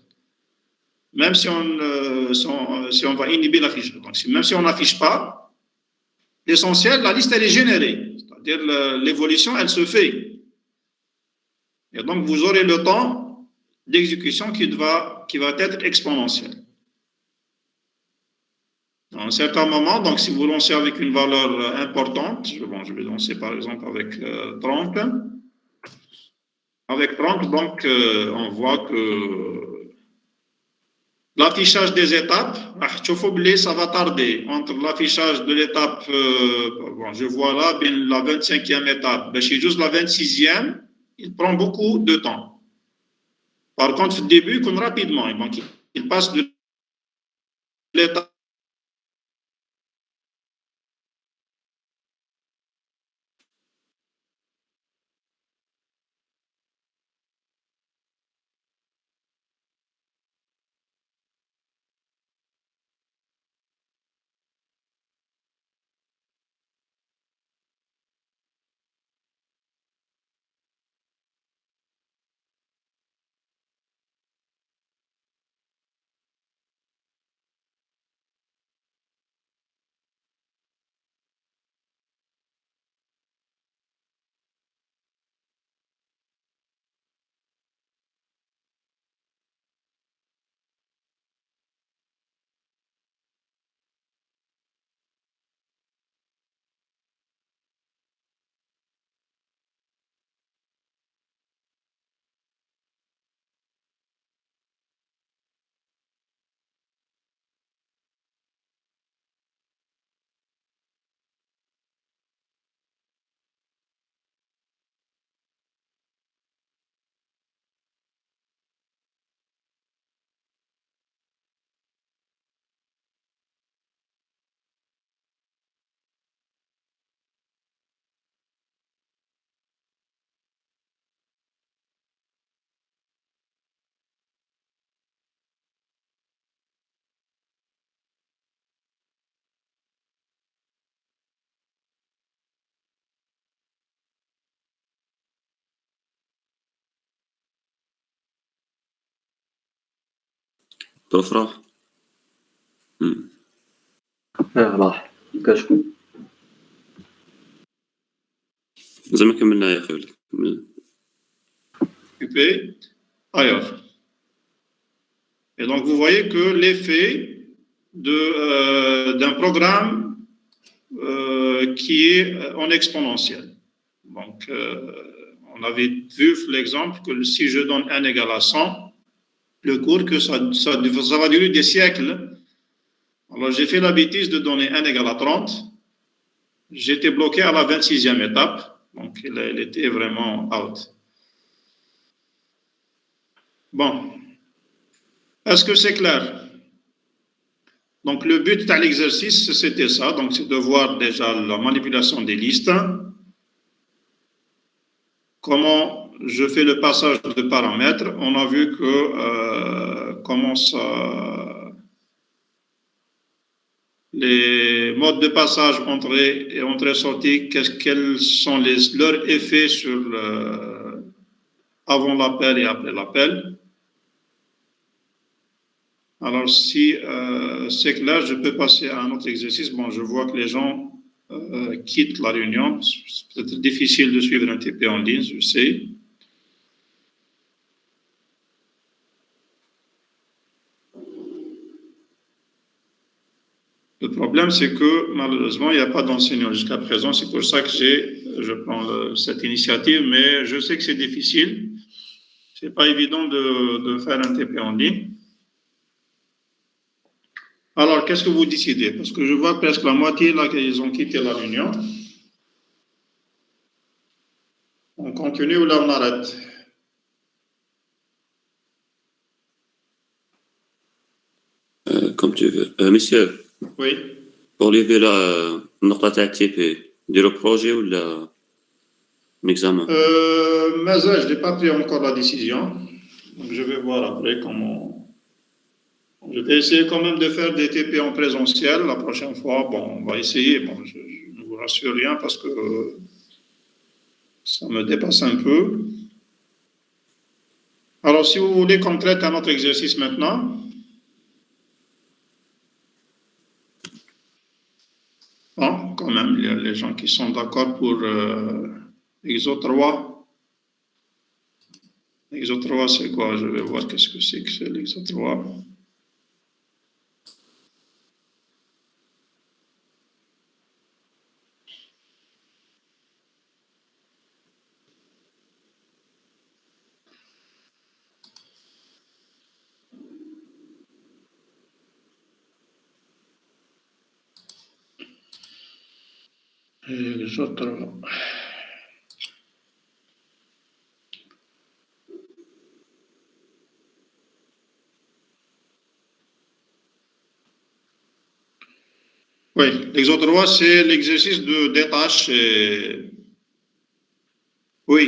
Même si on va inhiber l'affichage. Donc, même si on n'affiche pas, l'essentiel, la liste, elle est générée. C'est-à-dire l'évolution, elle se fait. Et donc, vous aurez le temps d'exécution qui va être exponentiel. À un certain moment, donc si vous lancez avec une valeur importante, je vais lancer par exemple avec 30. Avec 30, donc on voit que l'affichage des étapes, ça va tarder. Entre l'affichage de l'étape, je vois là, la 25e étape, c'est juste la 26e, il prend beaucoup de temps. Par contre, au début, comme rapidement, donc il passe de l'étape بروف راح. راح كشكو. زي ما كملنا يا أخي ولا كملنا. occupé ailleurs. Et donc, vous voyez que l'effet d'un programme qui est en exponentiel. Donc, on avait vu l'exemple que si je donne 1 égale à 100, le cours que ça va durer des siècles. Alors, j'ai fait la bêtise de donner 1 égale à 30. J'étais bloqué à la 26e étape. Donc, elle était vraiment out. Bon. Est-ce que c'est clair? Donc, le but de l'exercice, c'était ça. Donc, c'est de voir déjà la manipulation des listes. Comment je fais le passage de paramètres. On a vu que comment ça... Les modes de passage entrée et entrée-sortie, quels sont leurs effets sur avant l'appel et après l'appel. Alors, si c'est clair, je peux passer à un autre exercice. Bon, je vois que les gens quittent la réunion. C'est peut-être difficile de suivre un TP en ligne, je sais. Le problème, c'est que malheureusement, il n'y a pas d'enseignant jusqu'à présent. C'est pour ça que je prends cette initiative, mais je sais que c'est difficile. C'est pas évident de faire un TP en ligne. Alors, qu'est-ce que vous décidez? Parce que je vois presque la moitié là qu'ils ont quitté la réunion. On continue ou là on arrête? Comme tu veux. Monsieur, Oui. pour lever la النقطة تاع التي بي نديرو بروجي ولا un examen? Mais je n'ai pas pris encore la décision. Donc, je vais voir après comment. Je vais essayer quand même de faire des TP en présentiel la prochaine fois. Bon, on va essayer. Bon, je ne vous rassure rien parce que ça me dépasse un peu. Alors, si vous voulez qu'on traite un autre exercice maintenant. Bon, quand même, il y a les gens qui sont d'accord pour Exo 3. Exo 3, c'est quoi? Je vais voir qu'est-ce que c'est l'Exo 3. Exo 3. Oui, l'exo 3, c'est l'exercice de détache. Oui.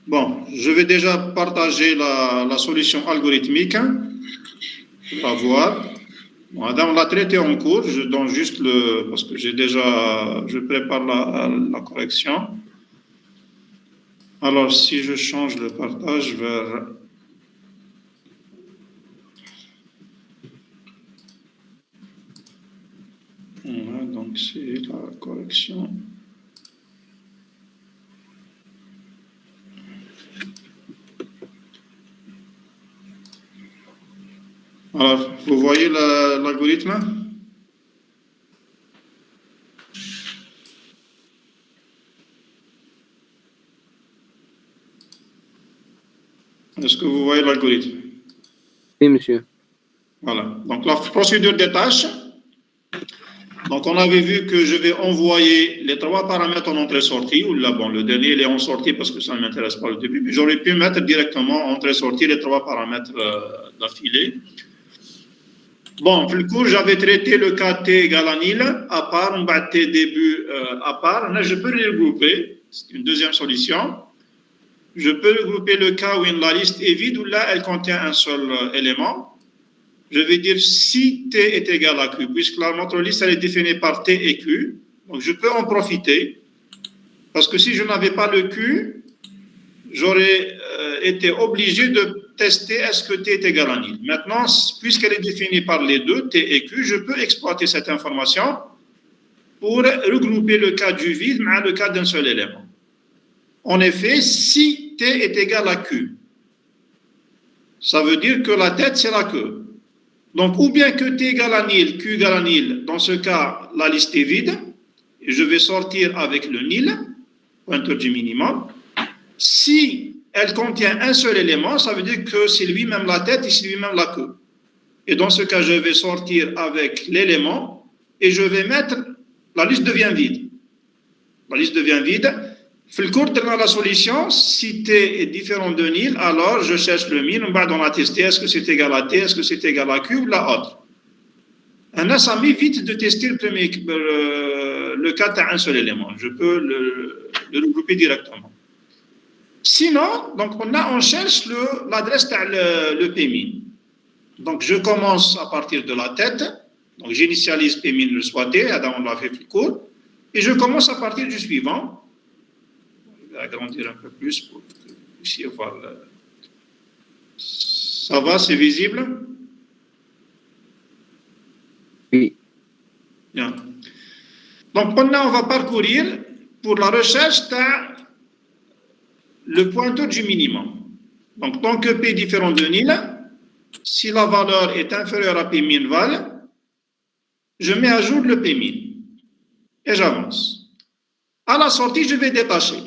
Bon, je vais déjà partager la solution algorithmique. On va voir. Bon, on l'a traité en cours. Je donne juste parce que je prépare la correction. Alors, si je change le partage vers. Voilà, donc c'est la correction. Alors, vous voyez l'algorithme? Est-ce que vous voyez l'algorithme? Oui, monsieur. Voilà. Donc, la procédure des tâches. Donc, on avait vu que je vais envoyer les 3 paramètres en entrée-sortie, ou là, bon, le dernier, il est en sortie parce que ça ne m'intéresse pas au début, mais j'aurais pu mettre directement entrée-sortie les 3 paramètres d'affilée. Bon, du coup, j'avais traité le cas T égale à nil, à part, on bat T début à part. Là, je peux les regrouper. C'est une deuxième solution. Je peux regrouper le cas où la liste est vide, où là, elle contient un seul élément. Je vais dire si T est égal à Q, puisque là, notre liste, elle est définie par T et Q. Donc, je peux en profiter. Parce que si je n'avais pas le Q, j'aurais été obligé de tester est-ce que T est égal à nil. Maintenant, puisqu'elle est définie par les deux, T et Q, je peux exploiter cette information pour regrouper le cas du vide avec le cas d'un seul élément. En effet, si T est égal à Q, ça veut dire que la tête, c'est la queue. Donc, ou bien que T égale à nil, Q égale à nil, dans ce cas, la liste est vide, et je vais sortir avec le nil, pointeur du minimum. Si elle contient un seul élément, ça veut dire que c'est lui-même la tête et c'est lui-même la queue. Et dans ce cas, je vais sortir avec l'élément et je vais mettre, la liste devient vide. La liste devient vide. Le cours de la solution, si T est différent de nil, alors je cherche le min, on va dans la tester, est-ce que c'est égal à T, est-ce que c'est égal à Q ou la autre. Là, ça m'évite de tester le cas à un seul élément. Je peux le regrouper directement. Sinon, donc on cherche l'adresse le P-min. Donc, je commence à partir de la tête. Donc, j'initialise P-min le soit T, on l'a fait plus court. Et je commence à partir du suivant. Je vais agrandir un peu plus pour que vous puissiez voir. Ça va, c'est visible? Oui. Bien. Donc, maintenant, on va parcourir pour la recherche le pointeur du minimum. Donc, tant que P est différent de nil, si la valeur est inférieure à P min val, je mets à jour le P-min et j'avance. À la sortie, je vais détacher.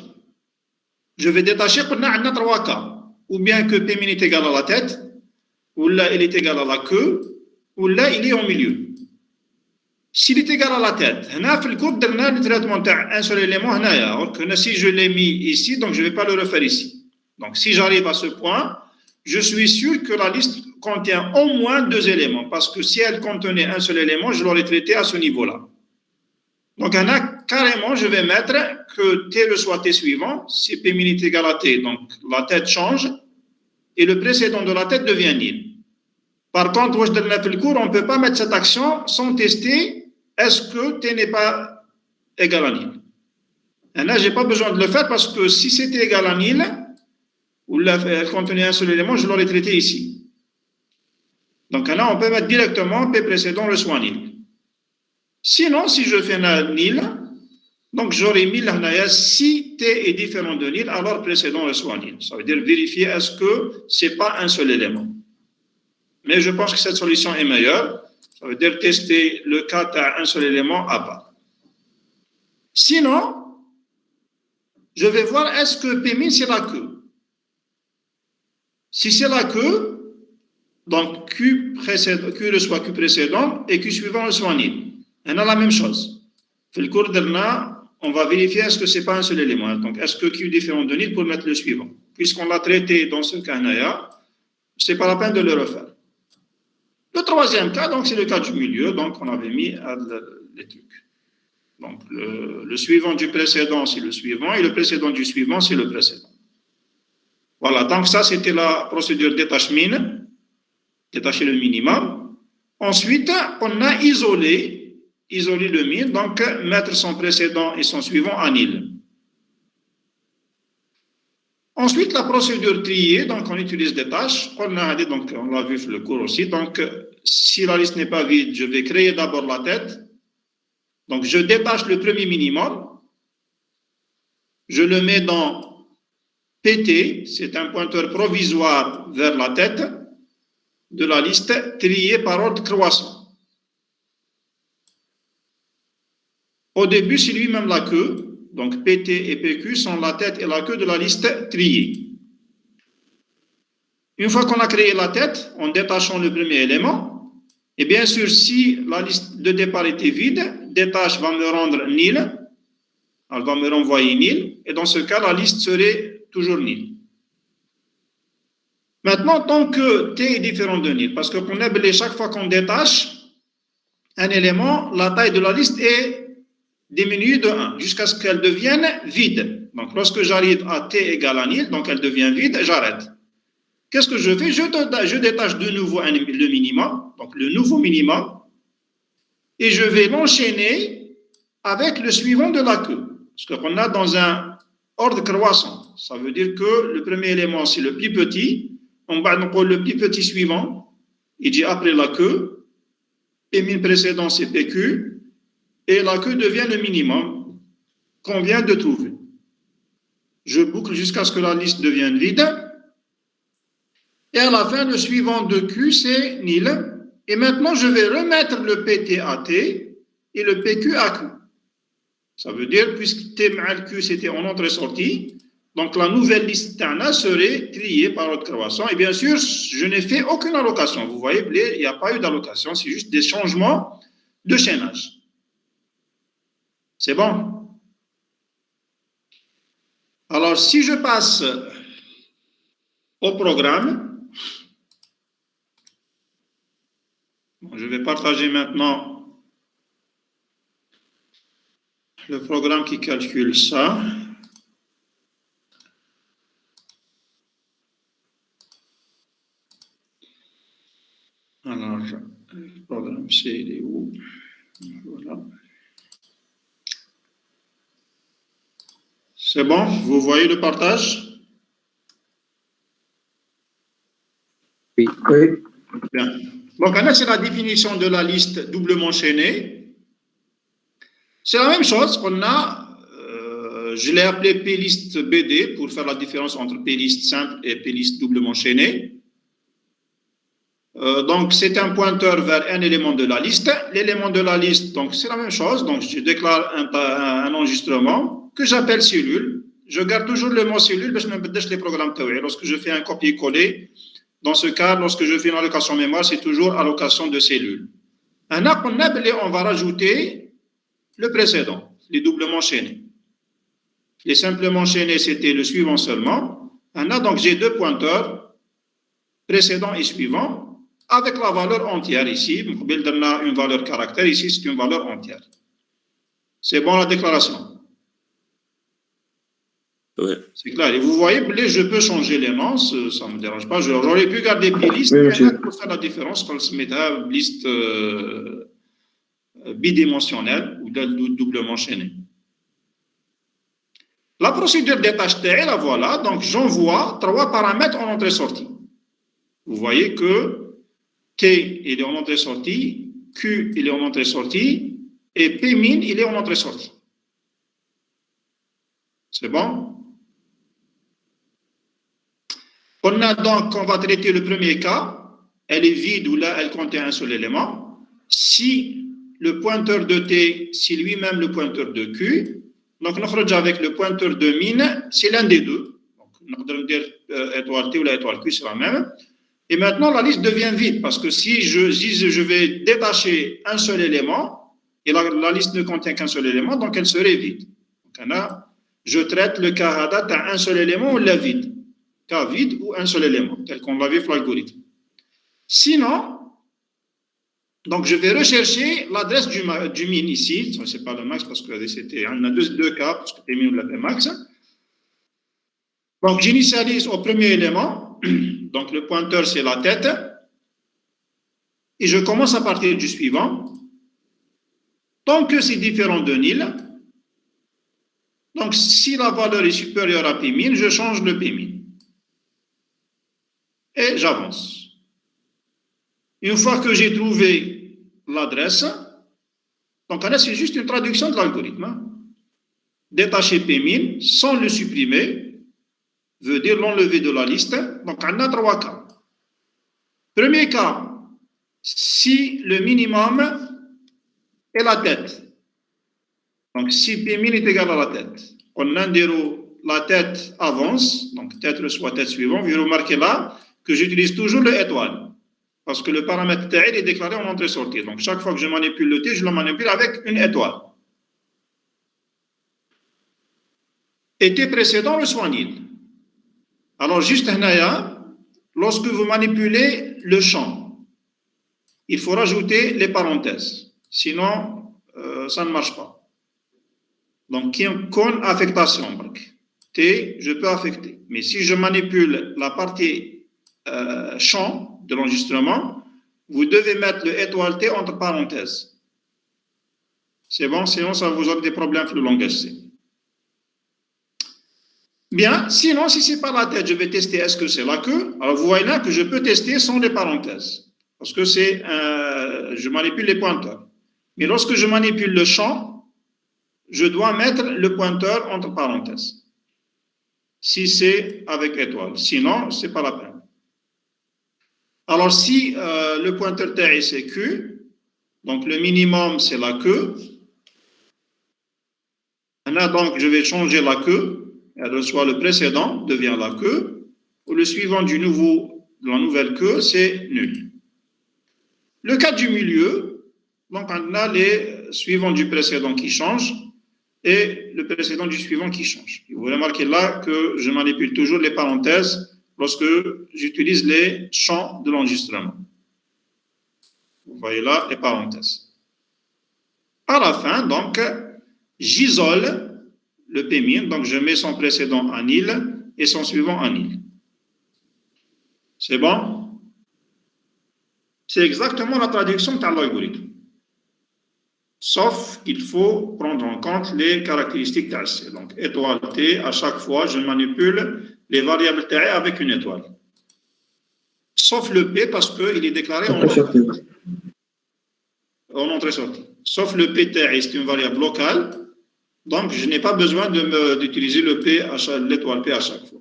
Je vais détacher pour nous 3 cas. Ou bien que P-min est égal à la tête, ou là il est égal à la queue, ou là il est au milieu. S'il est égal à la tête, on a fait le cours de le traitement d'un seul élément. Si je l'ai mis ici, donc je ne vais pas le refaire ici. Donc si j'arrive à ce point, je suis sûr que la liste contient au moins 2 éléments. Parce que si elle contenait un seul élément, je l'aurais traité à ce niveau-là. Donc carrément, je vais mettre que T soit T suivant. Si P min est égal à T, donc la tête change. Et le précédent de la tête devient nil. Par contre, on ne peut pas mettre cette action sans tester est-ce que T n'est pas égal à nil. Et là, je n'ai pas besoin de le faire parce que si c'était égal à nil, ou elle contenait un seul élément, je l'aurais traité ici. Donc là, on peut mettre directement P précédent reçoit nil. Sinon, si je fais nil, donc j'aurais mis là, si T est différent de nil, alors précédent reçoit nil. Ça veut dire vérifier est-ce que ce n'est pas un seul élément. Mais je pense que cette solution est meilleure. Ça veut dire tester le cas à un seul élément à part. Sinon, je vais voir est-ce que P-min c'est la queue. Si c'est la queue, donc Q reçoit Q précédent et Q suivant reçoit nil. On a la même chose. Dans le cours d'Erna, on va vérifier est-ce que ce n'est pas un seul élément. Donc, est-ce que Q est différent de nil pour mettre le suivant. Puisqu'on l'a traité dans ce cas-là, ce n'est pas la peine de le refaire. Le troisième cas, donc, c'est le cas du milieu. Donc, on avait mis les trucs. Donc, le suivant du précédent, c'est le suivant. Et le précédent du suivant, c'est le précédent. Voilà. Donc, ça, c'était la procédure détache-min. Détacher le minimum. Ensuite, on a isolé le min. Donc, mettre son précédent et son suivant en nil. Ensuite, la procédure triée, donc on utilise des tâches. On l'a vu sur le cours aussi. Donc, si la liste n'est pas vide, je vais créer d'abord la tête. Donc, je détache le premier minimum. Je le mets dans PT, c'est un pointeur provisoire vers la tête de la liste triée par ordre croissant. Au début, c'est lui-même la queue. Donc, PT et PQ sont la tête et la queue de la liste triée. Une fois qu'on a créé la tête, en détachant le premier élément, et bien sûr, si la liste de départ était vide, détache va me rendre nil, elle va me renvoyer nil, et dans ce cas, la liste serait toujours nil. Maintenant, tant que T est différent de nil, parce que chaque fois qu'on détache un élément, la taille de la liste est diminuée de 1 jusqu'à ce qu'elle devienne vide. Donc, lorsque j'arrive à T égale à nil, donc elle devient vide, j'arrête. Qu'est-ce que je fais? Je détache de nouveau le minimum, donc le nouveau minimum, et je vais l'enchaîner avec le suivant de la queue. Parce qu'on a dans un ordre croissant. Ça veut dire que le premier élément, c'est le plus petit. On va donc le plus petit suivant, il dit après la queue, et min précédent, c'est PQ, et la queue devient le minimum qu'on vient de trouver. Je boucle jusqu'à ce que la liste devienne vide. Et à la fin, le suivant de Q, c'est nil. Et maintenant, je vais remettre le PT à T et le PQ à Q. Ça veut dire, puisque T mal Q, c'était en entrée-sortie, donc la nouvelle liste TANA serait triée par ordre croissant. Et bien sûr, je n'ai fait aucune allocation. Vous voyez, il n'y a pas eu d'allocation, c'est juste des changements de chaînage. C'est bon? Alors, si je passe au programme, je vais partager maintenant le programme qui calcule ça. Alors, le programme, c'est où? Voilà. C'est bon? Vous voyez le partage? Oui. Bien. Donc, là, c'est la définition de la liste doublement chaînée. C'est la même chose qu'on a, je l'ai appelé P-liste BD pour faire la différence entre P-liste simple et P-liste doublement chaînée. Donc, c'est un pointeur vers un élément de la liste. L'élément de la liste, donc, c'est la même chose. Donc, je déclare un enregistrement que j'appelle cellule. Je garde toujours le mot cellule parce que je me les programmes. Lorsque je fais un copier-coller, dans ce cas, lorsque je fais une allocation mémoire, c'est toujours allocation de cellules. On va rajouter le précédent, les doublement enchaînés. Les simplement enchaînés, c'était le suivant seulement. Donc, j'ai deux pointeurs, précédent et suivant, avec la valeur entière ici. Une valeur caractère, ici, c'est une valeur entière. C'est bon la déclaration? Ouais. C'est clair. Et vous voyez, je peux changer les noms, ça ne me dérange pas. J'aurais pu garder liste, Oui, mais pour faire la différence, quand se met à liste bidimensionnelle ou doublement enchaînée. La procédure des tâches TI, la voilà. Donc, j'envoie 3 paramètres en entrée-sortie. Vous voyez que T, il est en entrée-sortie, Q, il est en entrée-sortie, et P-min, il est en entrée-sortie. C'est bon? On va traiter le premier cas. Elle est vide ou là, elle contient un seul élément. Si le pointeur de T, c'est lui-même le pointeur de Q, donc on va avec le pointeur de min, c'est l'un des deux. Donc, on va dire étoile T ou l'étoile Q, c'est la même. Et maintenant, la liste devient vide parce que si je vais détacher un seul élément, et la liste ne contient qu'un seul élément, donc elle serait vide. Donc, je traite le cas hadat à un seul élément ou la vide. Cas vide ou un seul élément, tel qu'on l'avait fait l'algorithme. Sinon, donc je vais rechercher l'adresse du min ici. Ce n'est pas le max parce que c'était on a deux cas parce que min ou la max. Donc j'initialise au premier élément. Donc le pointeur c'est la tête. Et je commence à partir du suivant. Tant que c'est différent de nil. Donc si la valeur est supérieure à P-min, je change le P-min. Et j'avance. Une fois que j'ai trouvé l'adresse, donc là, c'est juste une traduction de l'algorithme. Détacher P-min sans le supprimer veut dire l'enlever de la liste. Donc, on a 3 cas. Premier cas, si le minimum est la tête. Donc, si P-min est égal à la tête, on a la tête avance, donc tête reçoit tête suivante. Vous remarquez là que j'utilise toujours le étoile. Parce que le paramètre T est déclaré en entrée-sortie. Donc, chaque fois que je manipule le T, je le manipule avec une étoile. Et T précédent reçoit nil. Alors, juste là, lorsque vous manipulez le champ, il faut rajouter les parenthèses. Sinon, ça ne marche pas. Donc, con affectation. T, je peux affecter. Mais si je manipule la partie champ de l'enregistrement, vous devez mettre le étoile T entre parenthèses. C'est bon, sinon ça vous donne des problèmes sur le langage C. Bien, sinon, si ce n'est pas la tête, je vais tester est-ce que c'est la queue. Alors, vous voyez là que je peux tester sans les parenthèses. Parce que je manipule les pointeurs. Mais lorsque je manipule le champ, je dois mettre le pointeur entre parenthèses. Si c'est avec étoile. Sinon, ce n'est pas la peine. Alors, si le pointeur T c'est Q, donc le minimum c'est la queue. Là, donc, je vais changer la queue. Elle reçoit le précédent, devient la queue. Ou le suivant de la nouvelle queue, c'est nul. Le cas du milieu, donc on a les suivants du précédent qui changent et le précédent du suivant qui change. Vous remarquez là que je manipule toujours les parenthèses lorsque j'utilise les champs de l'enregistrement. Vous voyez là les parenthèses. À la fin, donc, j'isole le P-min, donc je mets son précédent en nil et son suivant en nil. C'est bon? C'est exactement la traduction de l'algorithme. Sauf qu'il faut prendre en compte les caractéristiques d'AC. Donc, étoile T, à chaque fois, je manipule les variables T avec une étoile. Sauf le P, parce qu'il est déclaré en entrée-sortie. Sauf le PT, c'est une variable locale. Donc, je n'ai pas besoin d'utiliser l'étoile P à chaque fois.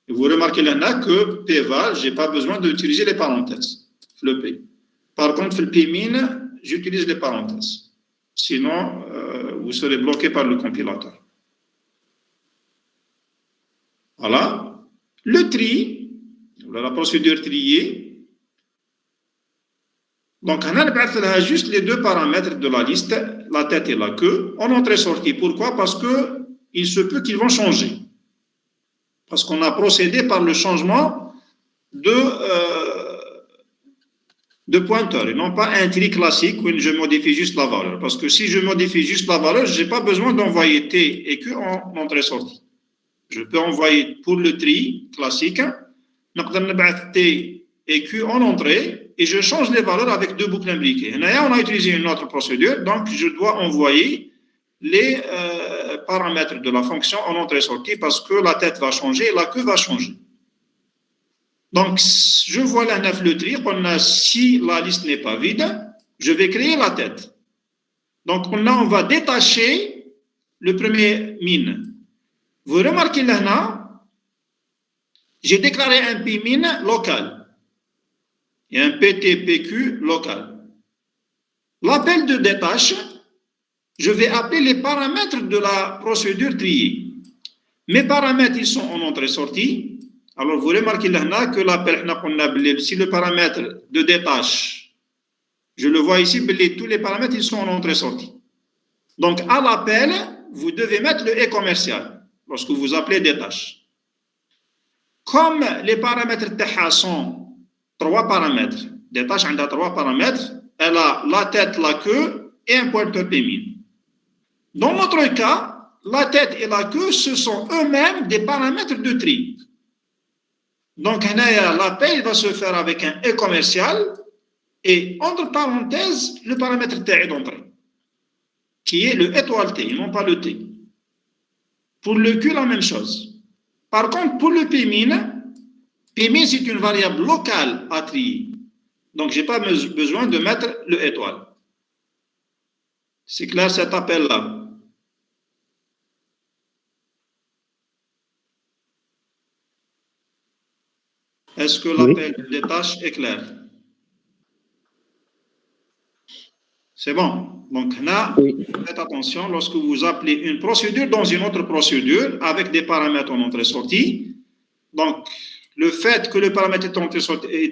Et vous remarquez là que Pval, je n'ai pas besoin d'utiliser les parenthèses. Le P. Par contre, le Pmin, j'utilise les parenthèses. Sinon, vous serez bloqué par le compilateur. Voilà. Le tri, la procédure triée. Donc, on a juste les deux paramètres de la liste, la tête et la queue, en entrée-sortie. Pourquoi? Parce qu'il se peut qu'ils vont changer. Parce qu'on a procédé par le changement de pointeur, et non pas un tri classique où je modifie juste la valeur. Parce que si je modifie juste la valeur, je n'ai pas besoin d'envoyer T et Q en entrée-sortie. Je peux envoyer pour le tri classique, T et Q en entrée, et je change les valeurs avec deux boucles imbriquées. Et là, on a utilisé une autre procédure, donc je dois envoyer les paramètres de la fonction en entrée-sortie parce que la tête va changer et la queue va changer. Donc, je vois là le tri, si la liste n'est pas vide, je vais créer la tête. Donc, là, on va détacher le premier min. Vous remarquez là, j'ai déclaré un pmin local et un ptpq local. L'appel de détache, je vais appeler les paramètres de la procédure triée. Mes paramètres, ils sont en entrée-sortie. Alors, vous remarquez là que l'appel, si le paramètre de détache, je le vois ici, tous les paramètres, ils sont en entrée-sortie. Donc, à l'appel, vous devez mettre le et commercial lorsque vous appelez détache. Comme les paramètres TH sont trois paramètres, détache a trois paramètres, elle a la tête, la queue et un pointeur Pmin. Dans notre cas, la tête et la queue, ce sont eux-mêmes des paramètres de tri. Donc, l'appel va se faire avec un et commercial et entre parenthèses, le paramètre T d'entrée, qui est le étoile T, non pas le T. Pour le Q, la même chose. Par contre, pour le Pmin, Pmin, c'est une variable locale à trier. Donc, je n'ai pas besoin de mettre le étoile. C'est clair cet appel-là. Est-ce que l'appel des tâches est clair? C'est bon. Donc, là, faites attention, lorsque vous appelez une procédure dans une autre procédure avec des paramètres en entrée-sortie, donc, le fait que le paramètre est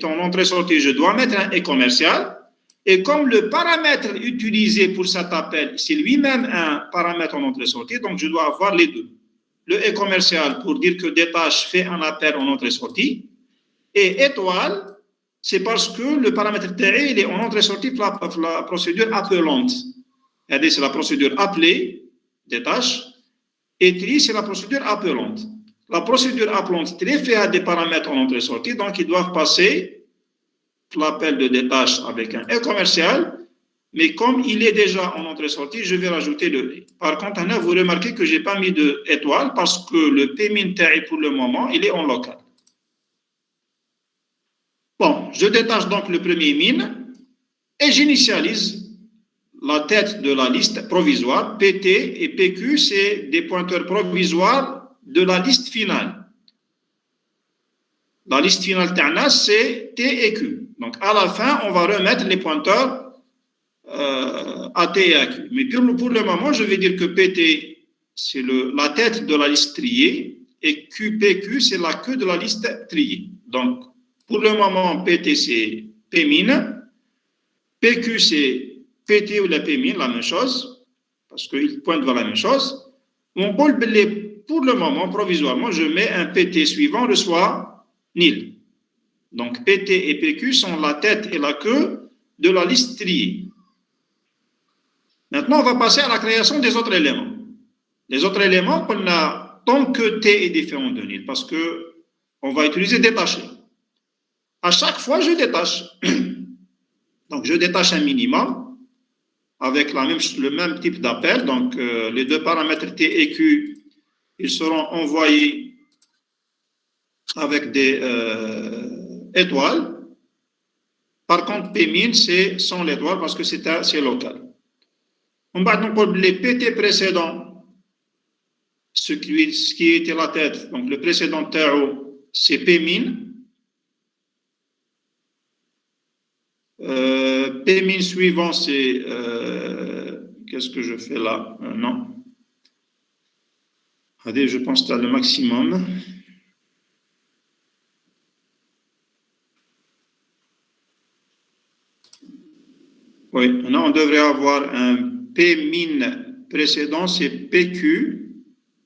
en entrée-sortie, je dois mettre un et commercial. Et comme le paramètre utilisé pour cet appel, c'est lui-même un paramètre en entrée-sortie, donc je dois avoir les deux. Le et commercial pour dire que détache fait un appel en entrée-sortie. Et étoile, c'est parce que le paramètre TE, il est en entrée-sortie pour la procédure appelante. C'est la procédure appelée, détache, et tri, c'est la procédure appelante. La procédure appelante tri fait à des paramètres en entrée-sortie, donc ils doivent passer l'appel de détache avec un et commercial, mais comme il est déjà en entrée-sortie, je vais rajouter le et. Par contre, là, vous remarquez que je n'ai pas mis de étoile parce que le Pmin TE pour le moment, il est en local. Bon, je détache donc le premier min et j'initialise la tête de la liste provisoire. PT et PQ, c'est des pointeurs provisoires de la liste finale. La liste finale TANAS, c'est T et Q. Donc, à la fin, on va remettre les pointeurs à T et à Q. Mais pour le moment, je vais dire que PT, c'est la tête de la liste triée et QPQ, c'est la queue de la liste triée. Donc, pour le moment, PT, c'est Pmin. PQ, c'est PT ou la Pmin, la même chose, parce qu'ils pointent vers la même chose. On peut pour le moment, provisoirement, je mets un PT suivant, reçoit nil. Donc, PT et PQ sont la tête et la queue de la liste triée. Maintenant, on va passer à la création des autres éléments. Les autres éléments, tant que T est différent de nil, parce qu'on va utiliser détaché. À chaque fois, je détache. Donc, je détache un minimum avec le même type d'appel. Donc, les deux paramètres T et Q, ils seront envoyés avec des étoiles. Par contre, Pmin, c'est sans l'étoile parce que c'est local. On va donc les PT précédents, ce qui était la tête, donc le précédent TAO, c'est P-min. P-min suivant, c'est... qu'est-ce que je fais là? Non. Allez, je pense que tu as le maximum. Oui, maintenant on devrait avoir un P-min précédent, c'est PQ,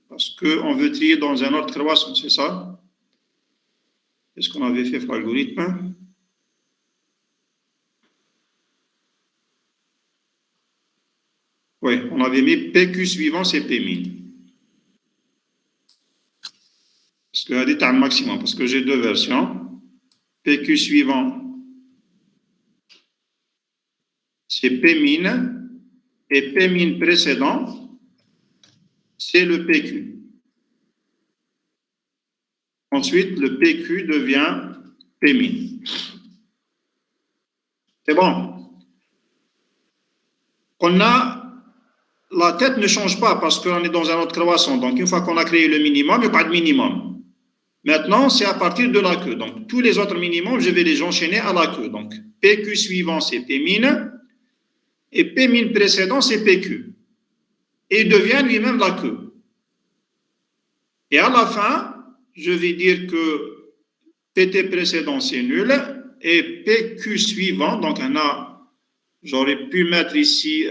parce qu'on veut trier dans un ordre croissant, c'est ça? C'est ce qu'on avait fait pour l'algorithme. Oui, on avait mis PQ suivant, c'est P-min. Parce que c'est un maximum, parce que j'ai deux versions. PQ suivant, c'est P-min, et P-min précédent, c'est le PQ. Ensuite, le PQ devient P-min. C'est bon. La tête ne change pas parce qu'on est dans un ordre croissant. Donc, une fois qu'on a créé le minimum, il n'y a pas de minimum. Maintenant, c'est à partir de la queue. Donc, tous les autres minimums, je vais les enchaîner à la queue. Donc, PQ suivant, c'est P-min. Et P-min précédent, c'est PQ. Et il devient lui-même la queue. Et à la fin, je vais dire que PT précédent, c'est nul. Et PQ suivant, donc j'aurais pu mettre ici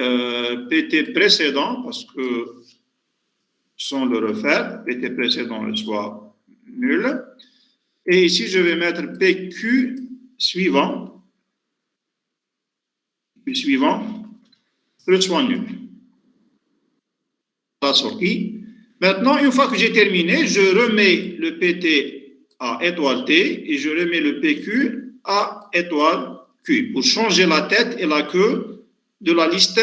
PT précédent, parce que sans le refaire, PT précédent soit nul. Et ici, je vais mettre PQ suivant, soit nul. La sortie. Maintenant, une fois que j'ai terminé, je remets le PT à étoile T et je remets le PQ à étoile Q pour changer la tête et la queue de la liste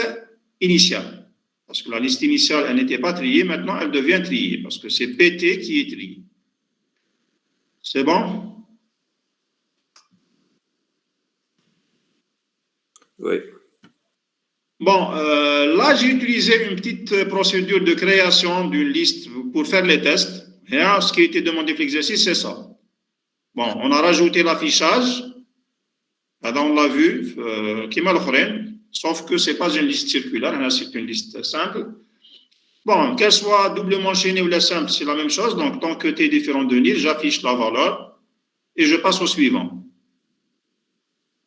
initiale. Parce que la liste initiale, elle n'était pas triée, maintenant elle devient triée parce que c'est PT qui est trié. C'est bon? Oui. Bon, là, j'ai utilisé une petite procédure de création d'une liste pour faire les tests. Et là, ce qui a été demandé pour l'exercice, c'est ça. Bon, on a rajouté l'affichage. Là, on l'a vu, qui m'a l'offre, sauf que ce n'est pas une liste circulaire, c'est une liste simple. Bon, qu'elle soit doublement enchaînée ou la simple, c'est la même chose. Donc, tant que T est différent de nil, j'affiche la valeur et je passe au suivant.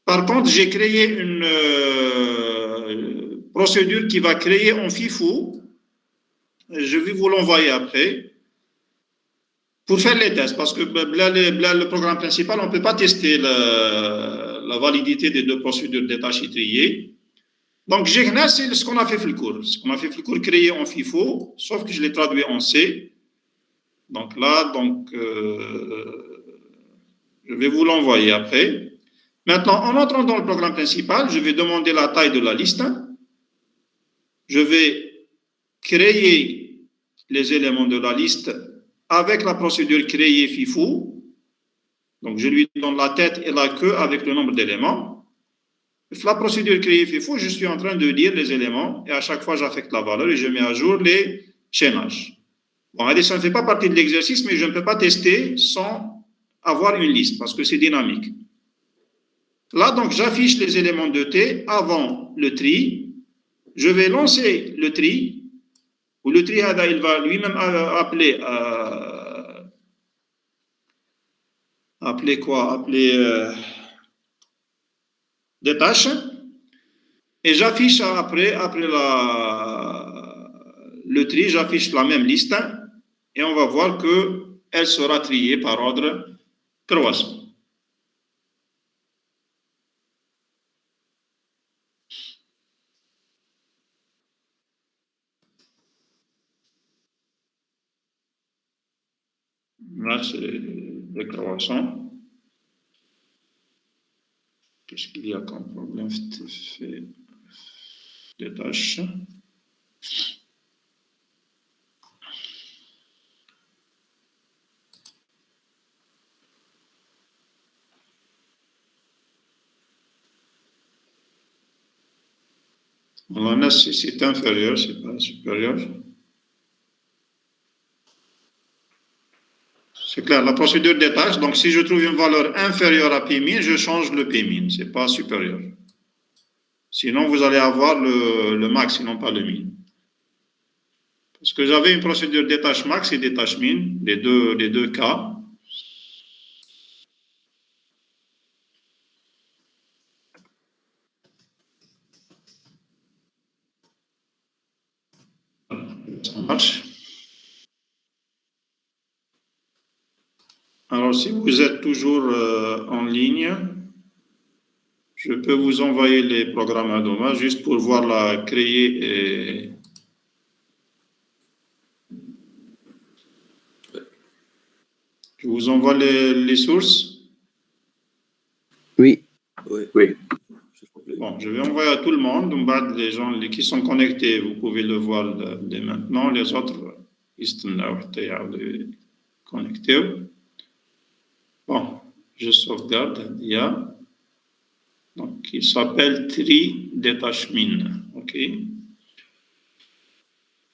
Par contre, j'ai créé une procédure qui va créer en FIFO. Je vais vous l'envoyer après pour faire les tests, parce que le programme principal, on ne peut pas tester la validité des deux procédures détachées triées. Donc, GNAS, c'est ce qu'on a fait dans le cours. Ce qu'on a fait dans le cours, créé en FIFO, sauf que je l'ai traduit en C. Donc là, je vais vous l'envoyer après. Maintenant, en entrant dans le programme principal, je vais demander la taille de la liste. Je vais créer les éléments de la liste avec la procédure créer FIFO. Donc, je lui donne la tête et la queue avec le nombre d'éléments. La procédure créer FIFO, je suis en train de lire les éléments et à chaque fois, j'affecte la valeur et je mets à jour les chaînages. Bon, ça ne fait pas partie de l'exercice, mais je ne peux pas tester sans avoir une liste parce que c'est dynamique. Là, donc, j'affiche les éléments de T avant le tri. Je vais lancer le tri, ou le tri, il va lui-même appeler des tâches. Et j'affiche après le tri, j'affiche la même liste. Et on va voir qu'elle sera triée par ordre croissant. Là, c'est le croissant. Qu'est-ce qu'il y a comme problème? C'est des tâches. Là, c'est inférieur, c'est pas supérieur. C'est clair, la procédure des tâches. Donc, si je trouve une valeur inférieure à P-min, je change le P-min, ce n'est pas supérieur. Sinon, vous allez avoir le max, sinon pas le min. Parce que j'avais une procédure des tâches max et des tâches min, les deux cas. Ça marche. Alors, si vous êtes toujours en ligne, je peux vous envoyer les programmes à demain juste pour voir la créer et... Je vous envoie les sources. Oui. Oui. Bon, je vais envoyer à tout le monde. Donc, les gens qui sont connectés, vous pouvez le voir dès maintenant. Les autres, ils sont connectés. Bon, je sauvegarde l'IA. Donc, il s'appelle Tri Detachmin. OK.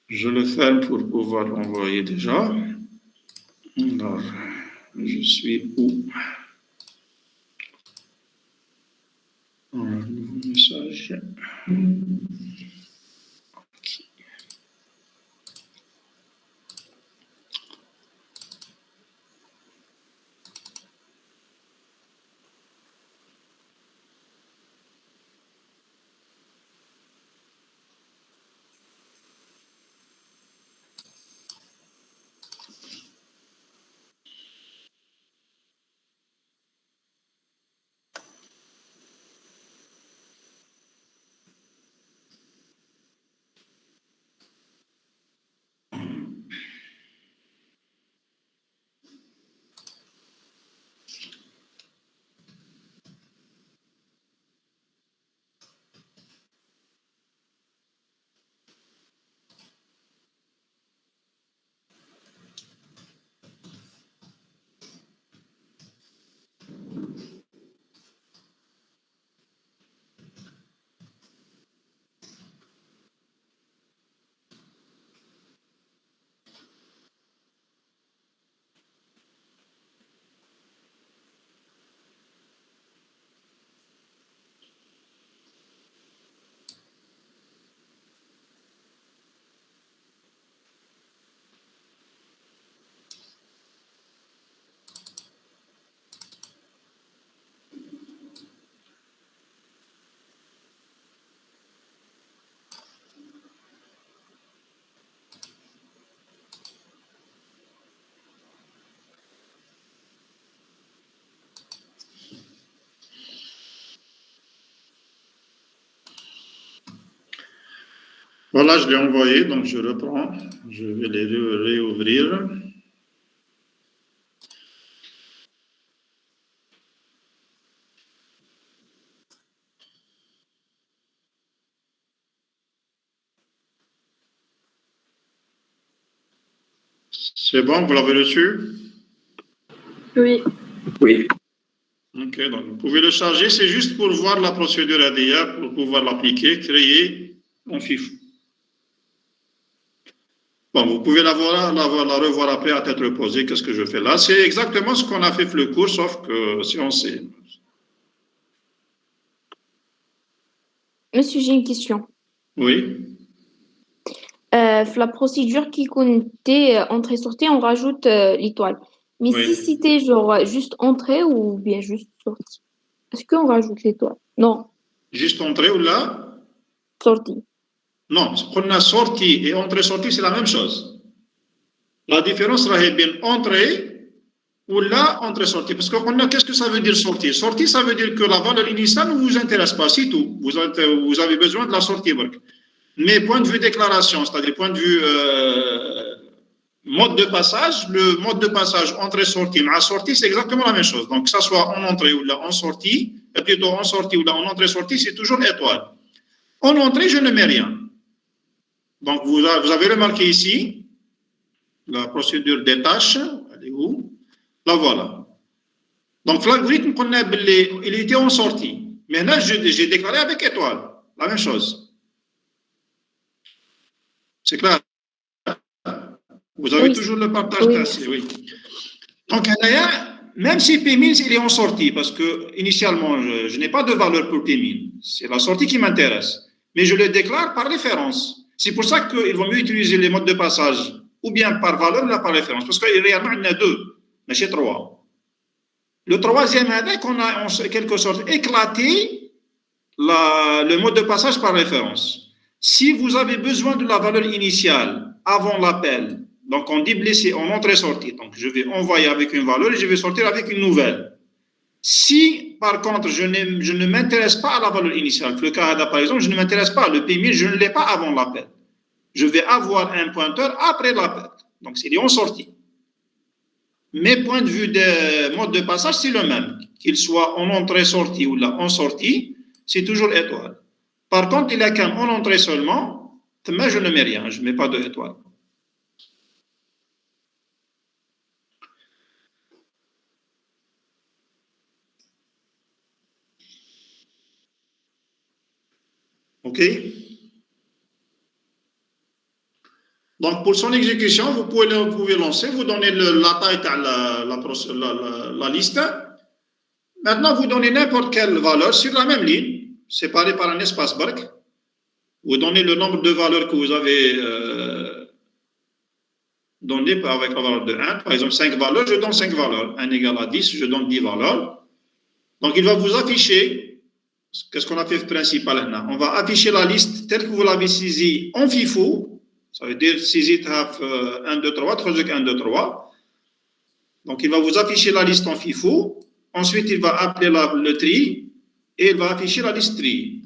Je le ferme pour pouvoir l'envoyer déjà. Alors, je suis où? Un nouveau message. OK. Voilà, je l'ai envoyé, donc je reprends. Je vais les réouvrir. C'est bon, vous l'avez reçu? Oui. Oui. OK, donc vous pouvez le charger. C'est juste pour voir la procédure ADIA, pour pouvoir l'appliquer, créer en FIFO. Bon, vous pouvez la revoir après à tête reposée. Qu'est-ce que je fais là? C'est exactement ce qu'on a fait le cours, sauf que si on sait. Monsieur, j'ai une question. Oui. La procédure qui comptait entrée-sortie, on rajoute l'étoile. Mais Oui. si c'était genre juste entrée ou bien juste sortie, est-ce qu'on rajoute l'étoile? Non, Juste entrée ou là? sortie. Non, ce qu'on a sorti et entrée-sortie, c'est la même chose. La différence sera bien entrée ou là, entrée-sortie. Parce que qu'est-ce que ça veut dire sortie? Sortie, ça veut dire que la valeur initiale ne vous intéresse pas, c'est tout. Vous avez besoin de la sortie. Mais point de vue déclaration, c'est-à-dire point de vue mode de passage, le mode de passage entrée-sortie, mais à sortie, c'est exactement la même chose. Donc, que ça soit en entrée ou là en sortie, et plutôt en sortie ou là en entrée-sortie, c'est toujours étoile. En entrée, je ne mets rien. Donc, vous avez remarqué ici, la procédure des tâches, elle est où? La voilà. Donc, l'algorithme qu'on a, il était en sortie. Maintenant, j'ai déclaré avec étoile. La même chose. C'est clair? Vous avez Oui. toujours le partage Oui. tassé, oui. Donc, même si P1000 il est en sortie, parce que initialement, je n'ai pas de valeur pour P1000, c'est la sortie qui m'intéresse, mais je le déclare par référence. C'est pour ça qu'il vaut mieux utiliser les modes de passage, ou bien par valeur, ou bien par référence, parce qu'il y en a deux, mais chez trois. Le troisième, on a en quelque sorte éclaté le mode de passage par référence. Si vous avez besoin de la valeur initiale avant l'appel, donc on dit blessé en entrée-sortie, donc je vais envoyer avec une valeur et je vais sortir avec une nouvelle. Si par contre je ne m'intéresse pas à la valeur initiale, le cas par exemple, je ne m'intéresse pas, le P1000, je ne l'ai pas avant l'appel. Je vais avoir un pointeur après l'appel. Donc c'est en sortie. Mes points de vue de mode de passage, c'est le même. Qu'il soit en entrée-sortie ou là en sortie, c'est toujours étoile. Par contre, il n'y a qu'un en entrée seulement, mais je ne mets rien, je ne mets pas de étoile. OK? Donc, pour son exécution, vous pouvez lancer, vous donnez la taille de la liste. Maintenant, vous donnez n'importe quelle valeur sur la même ligne, séparée par un espace barque. Vous donnez le nombre de valeurs que vous avez donné avec la valeur de 1. Par exemple, 5 valeurs, je donne 5 valeurs. 1 égale à 10, je donne 10 valeurs. Donc, il va vous afficher, qu'est-ce qu'on a fait principal maintenant? On va afficher la liste telle que vous l'avez saisie en FIFO. Ça veut dire saisie 1, 2, 3, 3, 1, 2, 3. Donc, il va vous afficher la liste en FIFO. Ensuite, il va appeler le tri et il va afficher la liste tri.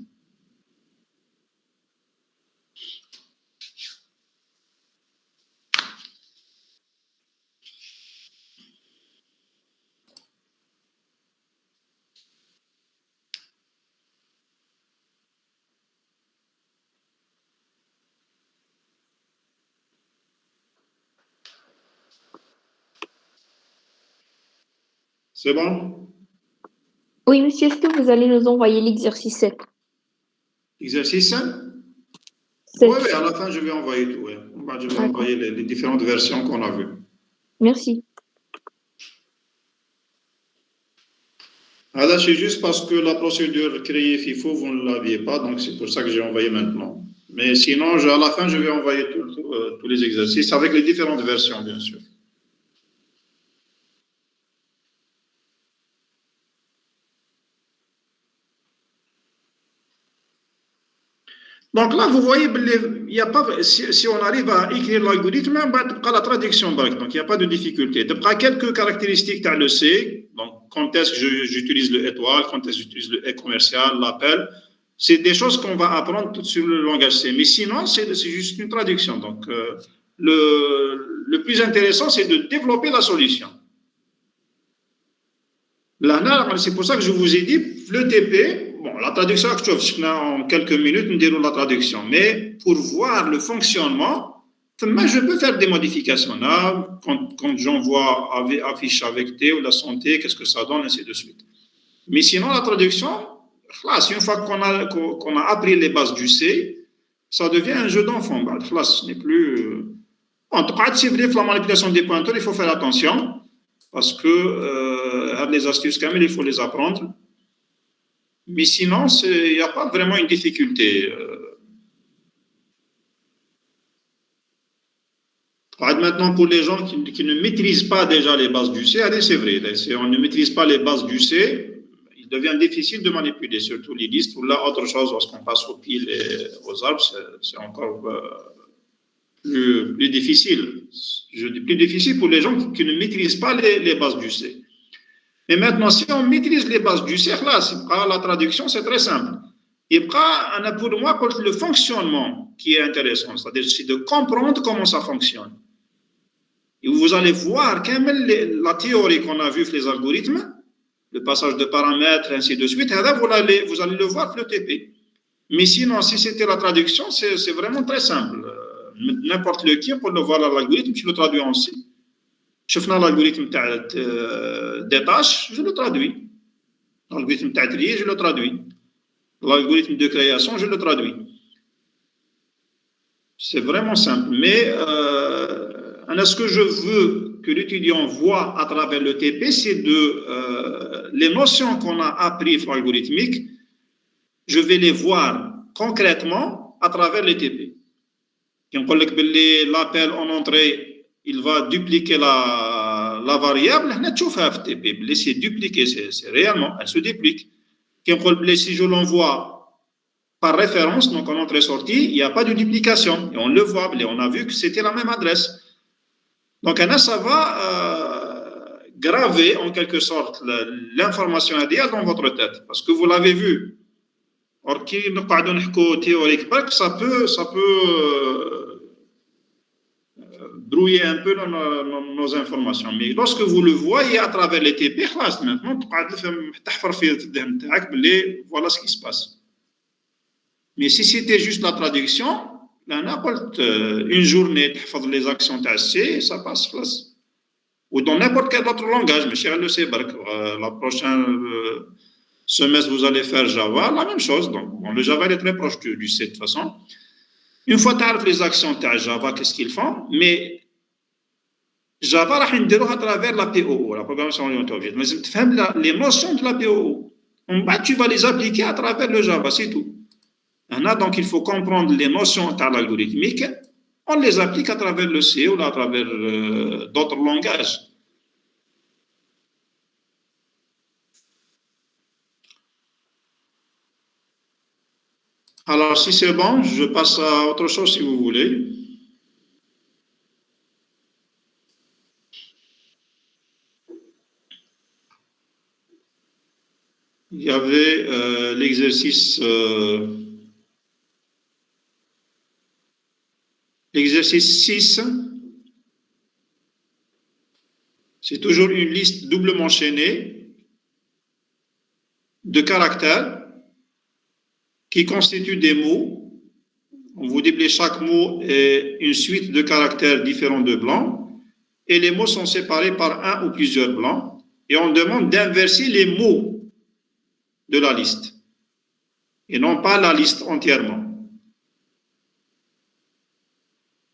C'est bon? Oui, monsieur, est-ce que vous allez nous envoyer l'exercice 7? Exercice 5? 7. Oui, à la fin, je vais envoyer tout. Ouais. Je vais envoyer les différentes versions qu'on a vues. Merci. Là, c'est juste parce que la procédure créée FIFO, vous ne l'aviez pas, donc c'est pour ça que j'ai envoyé maintenant. Mais sinon, à la fin, je vais envoyer tous les exercices avec les différentes versions, bien sûr. Donc là, vous voyez, il y a pas, si on arrive à écrire l'algorithme, la traduction, donc il n'y a pas de difficulté. Il y a quelques caractéristiques dans le C, donc quand est-ce que j'utilise le étoile, quand est-ce que j'utilise le commercial, l'appel, c'est des choses qu'on va apprendre sur le langage C. Mais sinon, c'est juste une traduction. Donc, le plus intéressant, c'est de développer la solution. Là, c'est pour ça que je vous ai dit, le TP, bon, la traduction, en quelques minutes, nous dirons la traduction. Mais pour voir le fonctionnement, je peux faire des modifications. Là, quand j'envoie affiche avec T ou la santé, qu'est-ce que ça donne, ainsi de suite. Mais sinon, la traduction, là, une fois qu'on a appris les bases du C, ça devient un jeu d'enfant. Là, ce n'est plus... En tout cas, si vous voulez la manipulation des pointeurs, il faut faire attention. Parce que les astuces, quand même, il faut les apprendre. Mais sinon, il n'y a pas vraiment une difficulté. Maintenant, pour les gens qui ne maîtrisent pas déjà les bases du C, allez, c'est vrai. Si on ne maîtrise pas les bases du C, il devient difficile de manipuler, surtout les listes. Ou là, autre chose, lorsqu'on passe aux piles et aux arbres, c'est encore plus difficile. Je dis plus difficile pour les gens qui ne maîtrisent pas les bases du C. Mais maintenant, si on maîtrise les bases du C, là, la traduction, c'est très simple. Et pour moi, le fonctionnement qui est intéressant, c'est-à-dire c'est de comprendre comment ça fonctionne. Et vous allez voir la théorie qu'on a vue sur les algorithmes, le passage de paramètres, ainsi de suite, et là, vous allez le voir sur le TP. Mais sinon, si c'était la traduction, c'est vraiment très simple. N'importe lequel, pour le voir à l'algorithme, tu le traduis en C. Je fais l'algorithme des tâches, je le traduis. L'algorithme de trier, je le traduis. L'algorithme de création, je le traduis. C'est vraiment simple. Mais est-ce que je veux que l'étudiant voit à travers le TP, c'est les notions qu'on a apprises en algorithmique, je vais les voir concrètement à travers le TP. Quand on dit l'appel en entrée, il va dupliquer la variable, c'est dupliqué, c'est réellement, elle se duplique. Quand on dit si je l'envoie par référence, donc en entrée-sortie, il n'y a pas de duplication. Et on le voit, on a vu que c'était la même adresse. Donc, ça va graver en quelque sorte l'information ADA dans votre tête, parce que vous l'avez vu. Or, qui nous parle théorique, ça peut brouiller un peu nos informations. Mais lorsque vous le voyez à travers les TP, maintenant, voilà ce qui se passe. Mais si c'était juste la traduction, n'importe une journée, les actions THC, ça passe. Ou dans n'importe quel autre langage, mais chez le CBRC, la prochaine semestre, vous allez faire Java, la même chose. Donc, bon, le Java est très proche du C de toute façon. Une fois que tu as les actions de Java, qu'est-ce qu'ils font? Mais Java, à travers la POO, la programmation orientée objet. Mais tu fais les notions de la POO. Tu vas les appliquer à travers le Java, c'est tout. Donc, il faut comprendre les notions de l'algorithmique. On les applique à travers le C ou à travers d'autres langages. Alors, si c'est bon, je passe à autre chose si vous voulez. Il y avait l'exercice 6. C'est toujours une liste doublement chaînée de caractères qui constituent des mots. On vous dit que chaque mot est une suite de caractères différents de blancs et les mots sont séparés par un ou plusieurs blancs et on demande d'inverser les mots de la liste et non pas la liste entièrement.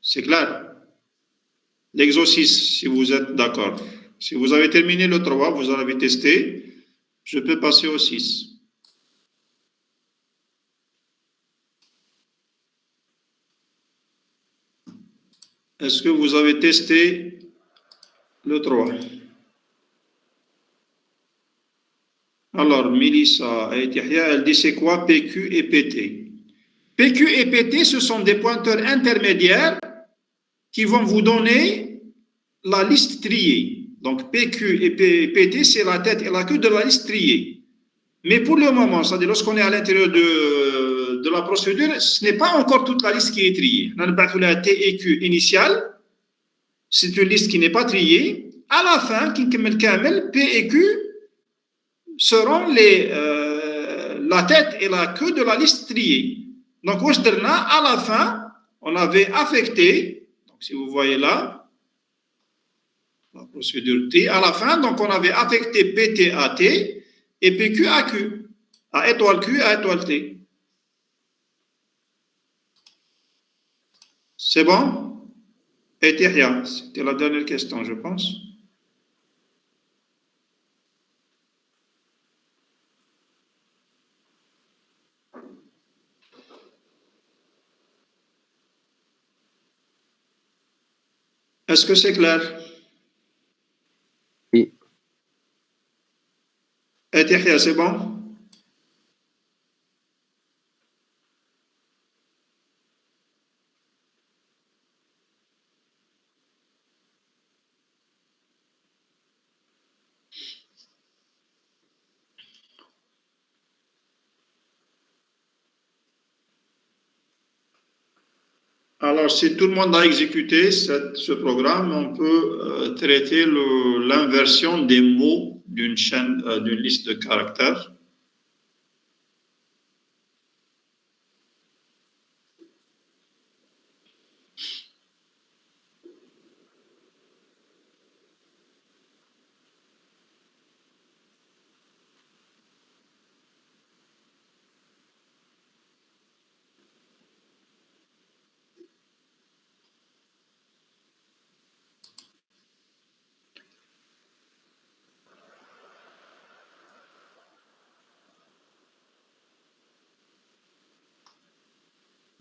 C'est clair? L'exercice, si vous êtes d'accord. Si vous avez terminé le 3, vous en avez testé, je peux passer au 6. Est-ce que vous avez testé le 3? Alors, Mélissa et Yahya, elle dit c'est quoi PQ et PT? PQ et PT, ce sont des pointeurs intermédiaires qui vont vous donner la liste triée. Donc, PQ et PT, c'est la tête et la queue de la liste triée. Mais pour le moment, c'est-à-dire lorsqu'on est à l'intérieur de la procédure, ce n'est pas encore toute la liste qui est triée. On a la T et Q initiale, c'est une liste qui n'est pas triée. À la fin, P et Q seront la tête et la queue de la liste triée. Donc, à la fin, on avait affecté, donc si vous voyez là, la procédure T, à la fin, donc on avait affecté PT à T et PQ à Q, à étoile Q à étoile T. C'est bon? Et Yahya, c'était la dernière question, je pense. Est-ce que c'est clair? Oui. Et Yahya, c'est bon? Alors, si tout le monde a exécuté ce programme, on peut traiter l'inversion des mots d'une liste de caractères.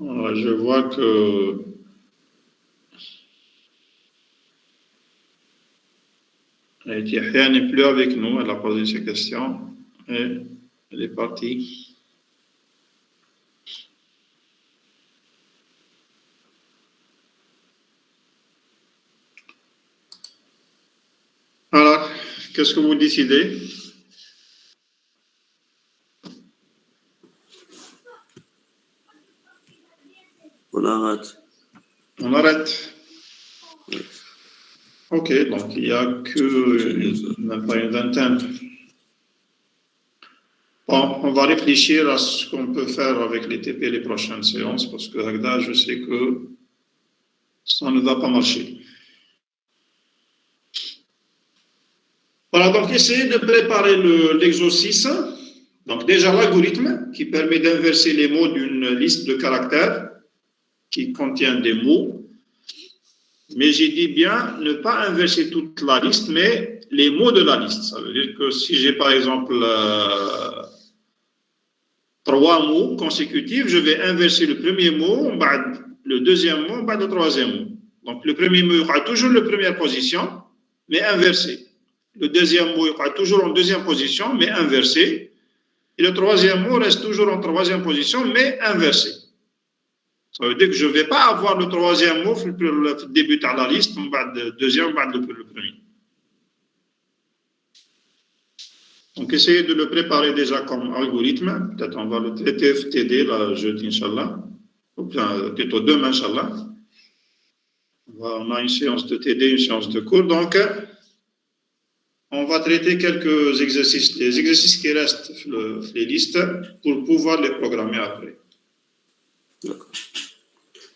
Je vois que Yahya n'est plus avec nous. Elle a posé ses questions et elle est partie. Alors, qu'est-ce que vous décidez? On arrête. On arrête. Ok, donc il n'y a que même pas une vingtaine. Bon, on va réfléchir à ce qu'on peut faire avec les TP les prochaines séances, parce que Agda, je sais que ça ne va pas marcher. Voilà, donc essayez de préparer l'exercice. Donc déjà l'algorithme qui permet d'inverser les mots d'une liste de caractères qui contient des mots. Mais j'ai dit bien ne pas inverser toute la liste, mais les mots de la liste. Ça veut dire que si j'ai par exemple 3 mots consécutifs, je vais inverser le premier mot, le deuxième mot, le troisième mot. Donc le premier mot aura toujours la première position, mais inversé. Le deuxième mot aura toujours en deuxième position, mais inversé. Et le troisième mot reste toujours en troisième position, mais inversé. Ça veut dire que je ne vais pas avoir le troisième mot le début de la liste, le deuxième, le premier. Donc, essayez de le préparer déjà comme algorithme. Peut-être on va le traiter FTD là, jeudi, Inch'Allah. Ou bien plutôt demain, Inch'Allah. On a une séance de TD, une séance de cours. Donc, on va traiter quelques exercices, les exercices qui restent les listes pour pouvoir les programmer après. D'accord.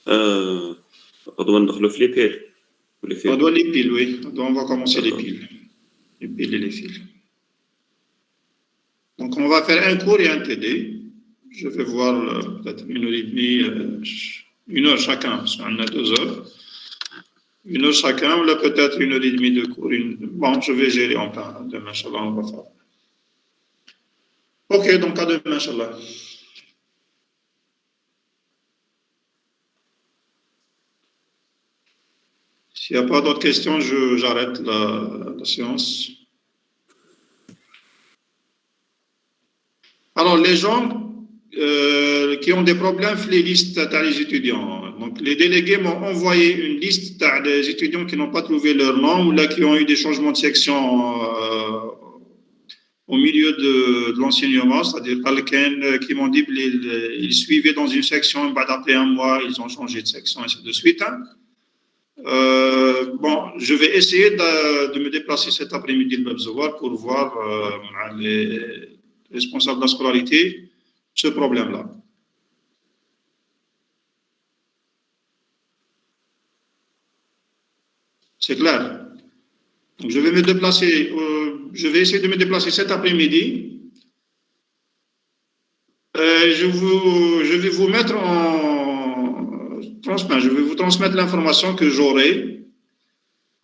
On doit ندخلوا في les piles. On doit les piles, oui. On va commencer les piles. Les piles et les fils. Donc, on va faire un cours et un TD. Je vais voir peut-être 1h30, 1 heure chacun, parce qu'on a 2 heures. 1 heure chacun, ou là peut-être 1h30 de cours. Bon, je vais gérer en temps. Demain, Inch'Allah, on va faire. Ok, donc à demain, Inch'Allah. S'il n'y a pas d'autres questions, j'arrête la séance. Alors, les gens qui ont des problèmes, les listes les étudiants. Donc, les délégués m'ont envoyé une liste des étudiants qui n'ont pas trouvé leur nom ou là qui ont eu des changements de section au milieu de l'enseignement, c'est-à-dire quelqu'un qui m'ont dit qu'ils suivaient dans une section, après un mois, ils ont changé de section, et ainsi de suite. Bon, je vais essayer de me déplacer cet après-midi le Babzawar pour voir les responsables de la scolarité ce problème-là. C'est clair. Donc, je vais essayer de me déplacer cet après-midi. Je vais vous mettre je vais vous transmettre l'information que j'aurai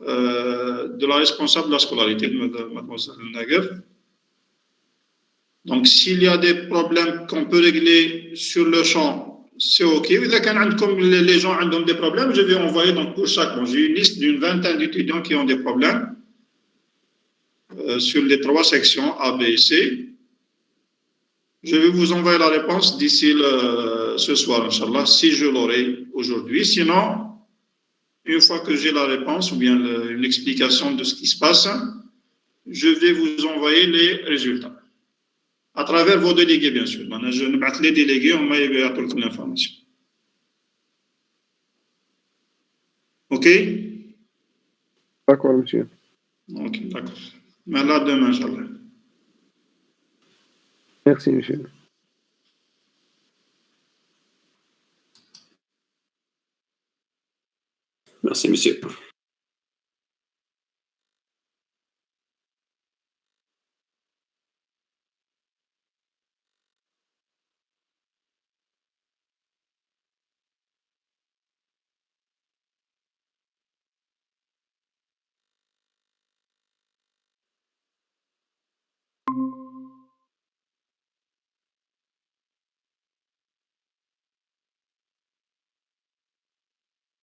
de la responsable de la scolarité, de Mademoiselle Naguer. Donc, s'il y a des problèmes qu'on peut régler sur le champ, c'est OK. Comme les gens ont des problèmes, je vais envoyer donc pour chaque. J'ai une liste d'une vingtaine d'étudiants qui ont des problèmes sur les 3 sections A, B et C. Je vais vous envoyer la réponse d'ici ce soir, Inch'Allah, si je l'aurai aujourd'hui. Sinon, une fois que j'ai la réponse ou bien une explication de ce qui se passe, je vais vous envoyer les résultats. À travers vos délégués, bien sûr. Je ne vais les délégués, on m'a toute l'information. OK? D'accord, monsieur. OK, d'accord. Mais là, demain, Inch'Allah. Merci, monsieur. Merci, monsieur.